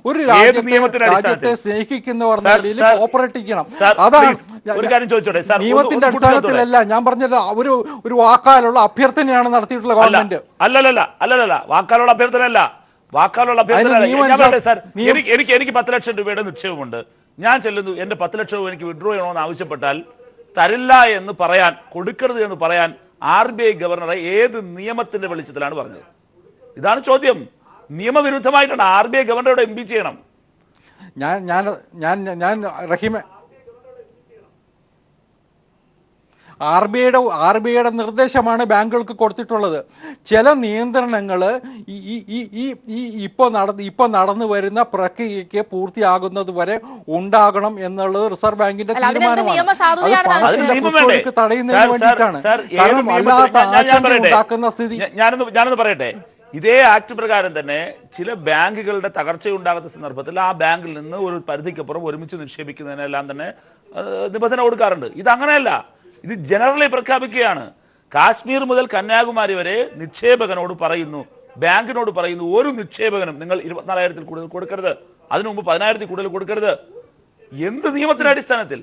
ഒരു രാജ്യത്തെ സ്നേഹിക്കുന്നവർ കോപ്പറേറ്റ് ചെയ്യണം. അതാണ് നിയമത്തിന്റെ അടിസ്ഥാനത്തിലല്ല, ഞാൻ പറഞ്ഞത് ഒരു വാക്കാലുള്ള അഭ്യർത്ഥനയാണ് നടത്തിയിട്ടുള്ള ഗവൺമെന്റ്. അല്ലല്ല വാക്കാലുള്ള അഭ്യർത്ഥനയല്ല. എനിക്ക് 10 ലക്ഷം രൂപയുടെ നിക്ഷേപമുണ്ട്. ഞാൻ ചെല്ലുന്നു, എന്റെ 10 ലക്ഷം രൂപ എനിക്ക് വിഡ്രോ ചെയ്യണമെന്ന് ആവശ്യപ്പെട്ടാൽ തരില്ല എന്ന് പറയാൻ, കൊടുക്കരുത് എന്ന് പറയാൻ RBI ഗവർണറെ ഏത് നിയമത്തിന്റെ വെളിച്ചത്തിലാണ് പറഞ്ഞത്? ഇതാണ് ചോദ്യം. നിയമവിരുദ്ധമായിട്ടാണ് RBI ഗവർണറുടെ MB ചെയ്യണം. ഞാൻ റഹീമെ, RBIയുടെ നിർദ്ദേശമാണ് ബാങ്കുകൾക്ക് കൊടുത്തിട്ടുള്ളത്. ചില നിയന്ത്രണങ്ങൾ ഇപ്പോൾ നടന്നു വരുന്ന പ്രക്രിയയ്ക്ക് പൂർത്തിയാകുന്നത് വരെ ഉണ്ടാകണം എന്നുള്ളത് റിസർവ് ബാങ്കിന്റെ തീരുമാനമാണ്. തടയുന്നതിന് വേണ്ടിയിട്ടാണ്. കാരണം അല്ലാത്ത ആശങ്ക ഉണ്ടാക്കുന്ന സ്ഥിതി. ഞാനൊന്ന് പറയട്ടെ. ഇതേ ആക്ട് പ്രകാരം തന്നെ ചില ബാങ്കുകളുടെ തകർച്ചയുണ്ടാകുന്ന സന്ദർഭത്തിൽ ആ ബാങ്കിൽ നിന്ന് ഒരു പരിധിക്കപ്പുറം ഒരുമിച്ച് നിക്ഷേപിക്കുന്നതിനെല്ലാം തന്നെ നിബന്ധന കൊടുക്കാറുണ്ട്. ഇതങ്ങനെയല്ല. ഇത് ജനറലി പ്രഖ്യാപിക്കുകയാണ്. കാശ്മീർ മുതൽ കന്യാകുമാരി വരെ നിക്ഷേപകനോട് പറയുന്നു, ബാങ്കിനോട് പറയുന്നു, ഒരു നിക്ഷേപകനും നിങ്ങൾ 24,000 കൂടുതൽ കൊടുക്കരുത്, അതിനു മുമ്പ് 10,000 കൂടുതൽ കൊടുക്കരുത്. എന്ത് നിയമത്തിന്റെ അടിസ്ഥാനത്തിൽ?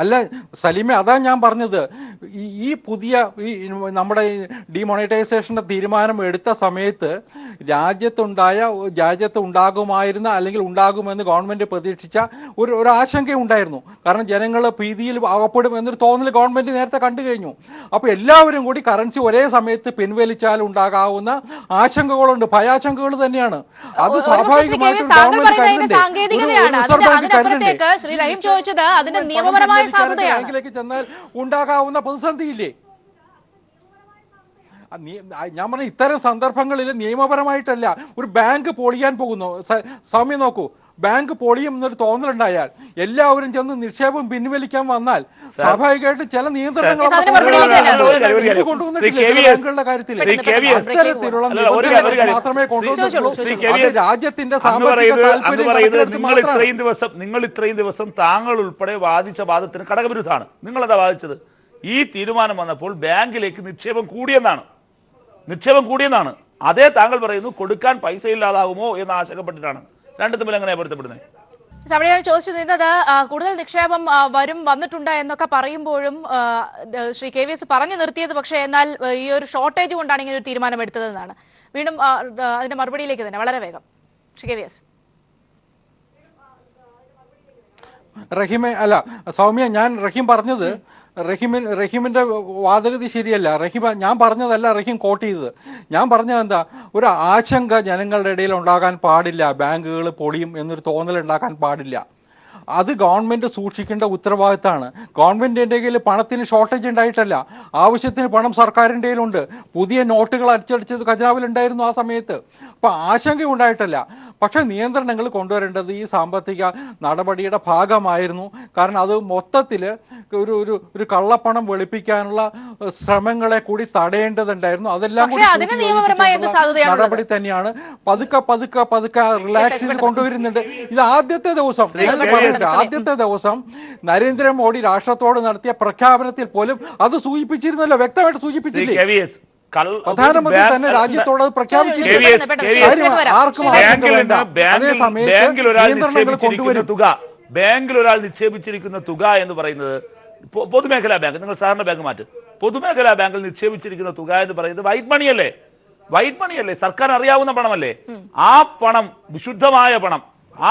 അല്ല സലീമെ, അതാ ഞാൻ പറഞ്ഞത്. ഈ പുതിയ നമ്മുടെ ഡിമോണിറ്റൈസേഷൻ്റെ തീരുമാനം എടുത്ത സമയത്ത് രാജ്യത്ത് ഉണ്ടാകുമായിരുന്ന അല്ലെങ്കിൽ ഉണ്ടാകുമെന്ന് ഗവൺമെൻറ് പ്രതീക്ഷിച്ച ഒരു ആശങ്കയുണ്ടായിരുന്നു. കാരണം ജനങ്ങൾ ഭീതിയിൽ അകപ്പെടും എന്നൊരു തോന്നൽ ഗവൺമെൻറ് നേരത്തെ കണ്ടു കഴിഞ്ഞു. അപ്പോൾ എല്ലാവരും കൂടി കറൻസി ഒരേ സമയത്ത് പിൻവലിച്ചാൽ ഉണ്ടാകാവുന്ന ആശങ്കകളുണ്ട്, ഭയാശങ്കകൾ തന്നെയാണ്. അത് സ്വാഭാവികമായിട്ടും ഗവൺമെൻറ് ബാങ്കിലേക്ക് ചെന്നാൽ ഉണ്ടാകാവുന്ന പ്രതിസന്ധിയില്ലേ? ഞാൻ പറഞ്ഞ ഇത്തരം സന്ദർഭങ്ങളിൽ നിയമപരമായിട്ടല്ല, ഒരു ബാങ്ക് പൊളിയാൻ പോകുന്നു. സൗമ്യ നോക്കൂ, ബാങ്ക് പൊളിയും എന്നൊരു തോന്നലുണ്ടായാൽ എല്ലാവരും ചെന്ന് നിക്ഷേപം പിൻവലിക്കാൻ വന്നാൽ സ്വാഭാവികമായിട്ടും ചില നിയന്ത്രണങ്ങൾ ബാങ്കുകളുടെ കാര്യത്തിൽ അത്തരത്തിലുള്ള നിബന്ധനകൾ മാത്രമേ കൊണ്ടുവന്നിട്ടുള്ളൂ. അത് രാജ്യത്തിന്റെ സാമ്പത്തിക നിങ്ങൾ ഇത്രയും ദിവസം താങ്കൾ ഉൾപ്പെടെ വാദിച്ച വാദത്തിന് ഘടകവിരുദ്ധമാണ്. നിങ്ങളെന്താ വാദിച്ചത്? ഈ തീരുമാനം വന്നപ്പോൾ ബാങ്കിലേക്ക് നിക്ഷേപം കൂടിയെന്നാണ്. അതേ താങ്കൾ പറയുന്നു കൊടുക്കാൻ പൈസ ഇല്ലാതാകുമോ എന്ന് ആശങ്കപ്പെട്ടിട്ടാണ്. രണ്ടു തമ്മിൽ എങ്ങനെയാണ് പൊരുത്തപ്പെടുന്നത്? അവിടെയാണ് ചോദിച്ചു നിന്നത്. കൂടുതൽ നിക്ഷേപം വന്നിട്ടുണ്ട് എന്നൊക്കെ പറയുമ്പോഴും ശ്രീ KVS പറഞ്ഞു നിർത്തിയത്, പക്ഷേ എന്നാൽ ഈ ഒരു ഷോർട്ടേജ് കൊണ്ടാണ് ഇങ്ങനെ ഒരു തീരുമാനം എടുത്തതെന്നാണ്. വീണ്ടും അതിന്റെ മറുപടിയിലേക്ക് തന്നെ വളരെ വേഗം ശ്രീ KVS. റഹീമെ, അല്ല സൗമ്യ, ഞാൻ റഹീം പറഞ്ഞത് റഹീമിൻ്റെ വാദഗതി ശരിയല്ല. ഞാൻ പറഞ്ഞതല്ല റഹീം കോട്ട് ചെയ്തത്. ഞാൻ പറഞ്ഞത് എന്താ, ഒരു ആശങ്ക ജനങ്ങളുടെ ഇടയിൽ ഉണ്ടാകാൻ പാടില്ല, ബാങ്കുകൾ പൊളിയും എന്നൊരു തോന്നൽ ഉണ്ടാക്കാൻ പാടില്ല. അത് ഗവൺമെൻറ് സൂക്ഷിക്കേണ്ട ഉത്തരവാദിത്തമാണ്. ഗവൺമെൻറ്റിൻ്റെ കയ്യിൽ പണത്തിന് ഷോർട്ടേജ് ഉണ്ടായിട്ടല്ല, ആവശ്യത്തിന് പണം സർക്കാരിൻ്റെ കയ്യിലുണ്ട്. പുതിയ നോട്ടുകൾ അടിച്ചടിച്ചത് ഖജനാവിലുണ്ടായിരുന്നു ആ സമയത്ത്. അപ്പോൾ ആശങ്ക ഉണ്ടായിട്ടല്ല. പക്ഷേ നിയന്ത്രണങ്ങൾ കൊണ്ടുവരേണ്ടത് ഈ സാമ്പത്തിക നടപടിയുടെ ഭാഗമായിരുന്നു. കാരണം അത് മൊത്തത്തിൽ ഒരു കള്ളപ്പണം വെളുപ്പിക്കാനുള്ള ശ്രമങ്ങളെ കൂടി തടയേണ്ടതുണ്ടായിരുന്നു. അതെല്ലാം കൂടി നടപടി തന്നെയാണ്. പതുക്കെ റിലാക്സ് ചെയ്ത് കൊണ്ടുവരുന്നുണ്ട്. ഇത് ആദ്യത്തെ ദിവസം നരേന്ദ്രമോദി രാഷ്ട്രത്തോട് നടത്തിയ പ്രഖ്യാപനത്തിൽ പോലും അത് സൂചിപ്പിച്ചിരുന്നല്ലോ, വ്യക്തമായിട്ട് സൂചിപ്പിച്ചില്ലേ? പ്രധാനമന്ത്രി തന്നെ രാജ്യത്തോട് ബാങ്കിൽ ഒരാൾ നിക്ഷേപിച്ചിരിക്കുന്ന തുക എന്ന് പറയുന്നത് പൊതുമേഖലാ ബാങ്ക്, നിങ്ങൾ സാധാരണ ബാങ്ക് മാറ്റും, പൊതുമേഖലാ ബാങ്കിൽ നിക്ഷേപിച്ചിരിക്കുന്ന തുക എന്ന് പറയുന്നത് വൈറ്റ് മണിയല്ലേ, സർക്കാർ അറിയാവുന്ന പണമല്ലേ? ആ പണം, വിശുദ്ധമായ പണം,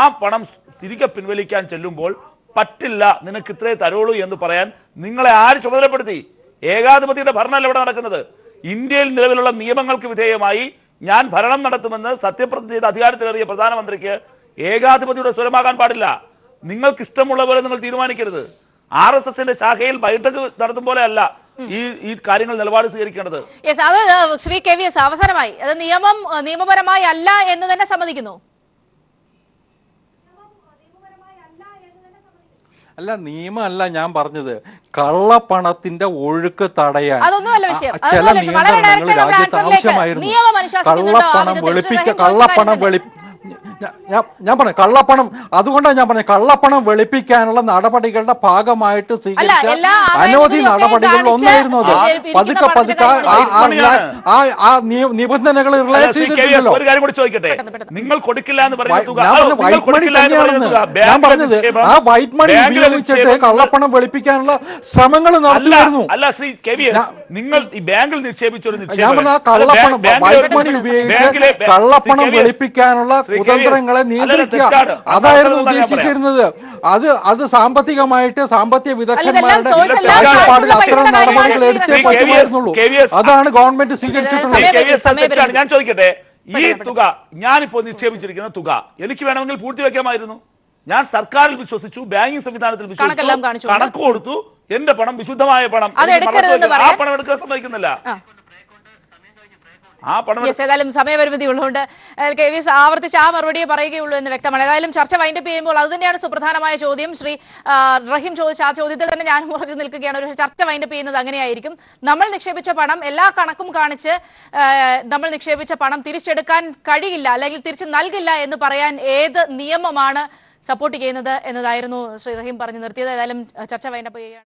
ആ പണം തിരികെ പിൻവലിക്കാൻ ചെല്ലുമ്പോൾ പറ്റില്ല, നിനക്ക് ഇത്രേ തരുള്ളൂ എന്ന് പറയാൻ നിങ്ങളെ ആര് ചുമതലപ്പെടുത്തി? ഏകാധിപതിയുടെ ഭരണമല്ല ഇവിടെ നടക്കുന്നത്. ഇന്ത്യയിൽ നിലവിലുള്ള നിയമങ്ങൾക്ക് വിധേയമായി ഞാൻ ഭരണം നടത്തുമെന്ന് സത്യപ്രതിജ്ഞ ചെയ്ത് അധികാരത്തിലേറിയ പ്രധാനമന്ത്രിക്ക് ഏകാധിപതിയുടെ സ്വരമാകാൻ പാടില്ല. നിങ്ങൾക്ക് ഇഷ്ടമുള്ള പോലെ നിങ്ങൾ തീരുമാനിക്കരുത്. RSSന്റെ ശാഖയിൽ ബൈഠക്ക് നടത്തും പോലെ അല്ല ഈ കാര്യങ്ങൾ നിലപാട് സ്വീകരിക്കേണ്ടത്. അത് ശ്രീ KVS അവസാനമായി അത് നിയമപരമായി അല്ല എന്ന് തന്നെ സമ്മതിക്കുന്നു. അല്ല, നിയമമല്ല ഞാൻ പറഞ്ഞത്, കള്ളപ്പണത്തിന്റെ ഒഴുക്ക് തടയാൻ ചില നിയന്ത്രണങ്ങൾ രാജ്യത്ത് ആവശ്യമായിരുന്നു. ഞാൻ പറഞ്ഞു കള്ളപ്പണം, അതുകൊണ്ടാണ് ഞാൻ പറഞ്ഞത് കള്ളപ്പണം വെളുപ്പിക്കാനുള്ള നടപടികളുടെ ഭാഗമായിട്ട് സ്വീകരിച്ച അനവധി നടപടികളിൽ ഒന്നായിരുന്നു അത്. പതുക്കെ പതുക്കെ ആ നിബന്ധനകൾ റിലാക്സ് ചെയ്തിട്ടുണ്ടല്ലോ. നിങ്ങൾ കൊടുക്കില്ല എന്ന് ഞാൻ പറഞ്ഞത് ആ വൈറ്റ് മണി ഉപയോഗിച്ചിട്ട് കള്ളപ്പണം വെളുപ്പിക്കാനുള്ള ശ്രമങ്ങൾ നടത്തുമായിരുന്നു. അല്ല ശ്രീ KVS, നിങ്ങൾ ഈ ബാങ്കിൽ നിക്ഷേപിച്ച ഒരു ഞാൻ പറഞ്ഞ കള്ളപ്പണം വൈറ്റ് മണി ഉപയോഗിച്ച് കള്ളപ്പണം വെളുപ്പിക്കാനുള്ള കുതന്ത്രങ്ങളെ നിയന്ത്രിക്കുക, അതായിരുന്നു ഉദ്ദേശിച്ചിരുന്നത്. അത് സാമ്പത്തികമായിട്ട് സാമ്പത്തിക വിദഗ്ധന്മാരുടെ കാഴ്ചപ്പാടിൽ അത്തരം നടപടികൾ എടുത്തേ പറ്റുമായിരുന്നുള്ളൂ. അതാണ് ഗവൺമെന്റ് സ്വീകരിച്ചിട്ടുള്ളത്. ഞാൻ ചോദിക്കട്ടെ, ഈ തുക ഞാനിപ്പോ നിക്ഷേപിച്ചിരിക്കുന്ന തുക എനിക്ക് വേണമെങ്കിൽ പൂഴ്ത്തിവെക്കാമായിരുന്നു. ഞാൻ സർക്കാരിൽ വിശ്വസിച്ചു, ബാങ്കിംഗ് സംവിധാനത്തിൽ വിശ്വസിച്ചു, കണക്ക് കൊടുത്തു. എന്റെ പണം വിശുദ്ധമായ പണം, ആ പണം എടുക്കാൻ സമ്മതിക്കുന്നില്ല. ഏതായാലും സമയപരിമിതി ഉള്ളതുകൊണ്ട് KVS ആവർത്തിച്ച് ആ മറുപടിയെ പറയുകയുള്ളൂ എന്ന് വ്യക്തമാണ്. ഏതായാലും ചർച്ച വൈൻഡപ്പ് ചെയ്യുമ്പോൾ അത് തന്നെയാണ് സുപ്രധാനമായ ചോദ്യം. ശ്രീ റഹീം ചോദിച്ച ആ ചോദ്യത്തിൽ തന്നെ ഞാൻ ഉറച്ചു നിൽക്കുകയാണ്. പക്ഷേ ചർച്ച വൈൻഡപ്പ് ചെയ്യുന്നത് അങ്ങനെയായിരിക്കും. നമ്മൾ നിക്ഷേപിച്ച പണം എല്ലാ കണക്കും കാണിച്ച് നമ്മൾ നിക്ഷേപിച്ച പണം തിരിച്ചെടുക്കാൻ കഴിയില്ല അല്ലെങ്കിൽ തിരിച്ചു നൽകില്ല എന്ന് പറയാൻ ഏത് നിയമമാണ് സപ്പോർട്ട് ചെയ്യുന്നത് എന്നതായിരുന്നു ശ്രീ റഹീം പറഞ്ഞു നിർത്തിയത്. ഏതായാലും ചർച്ച വൈൻഡപ്പ് ചെയ്യുകയാണ്.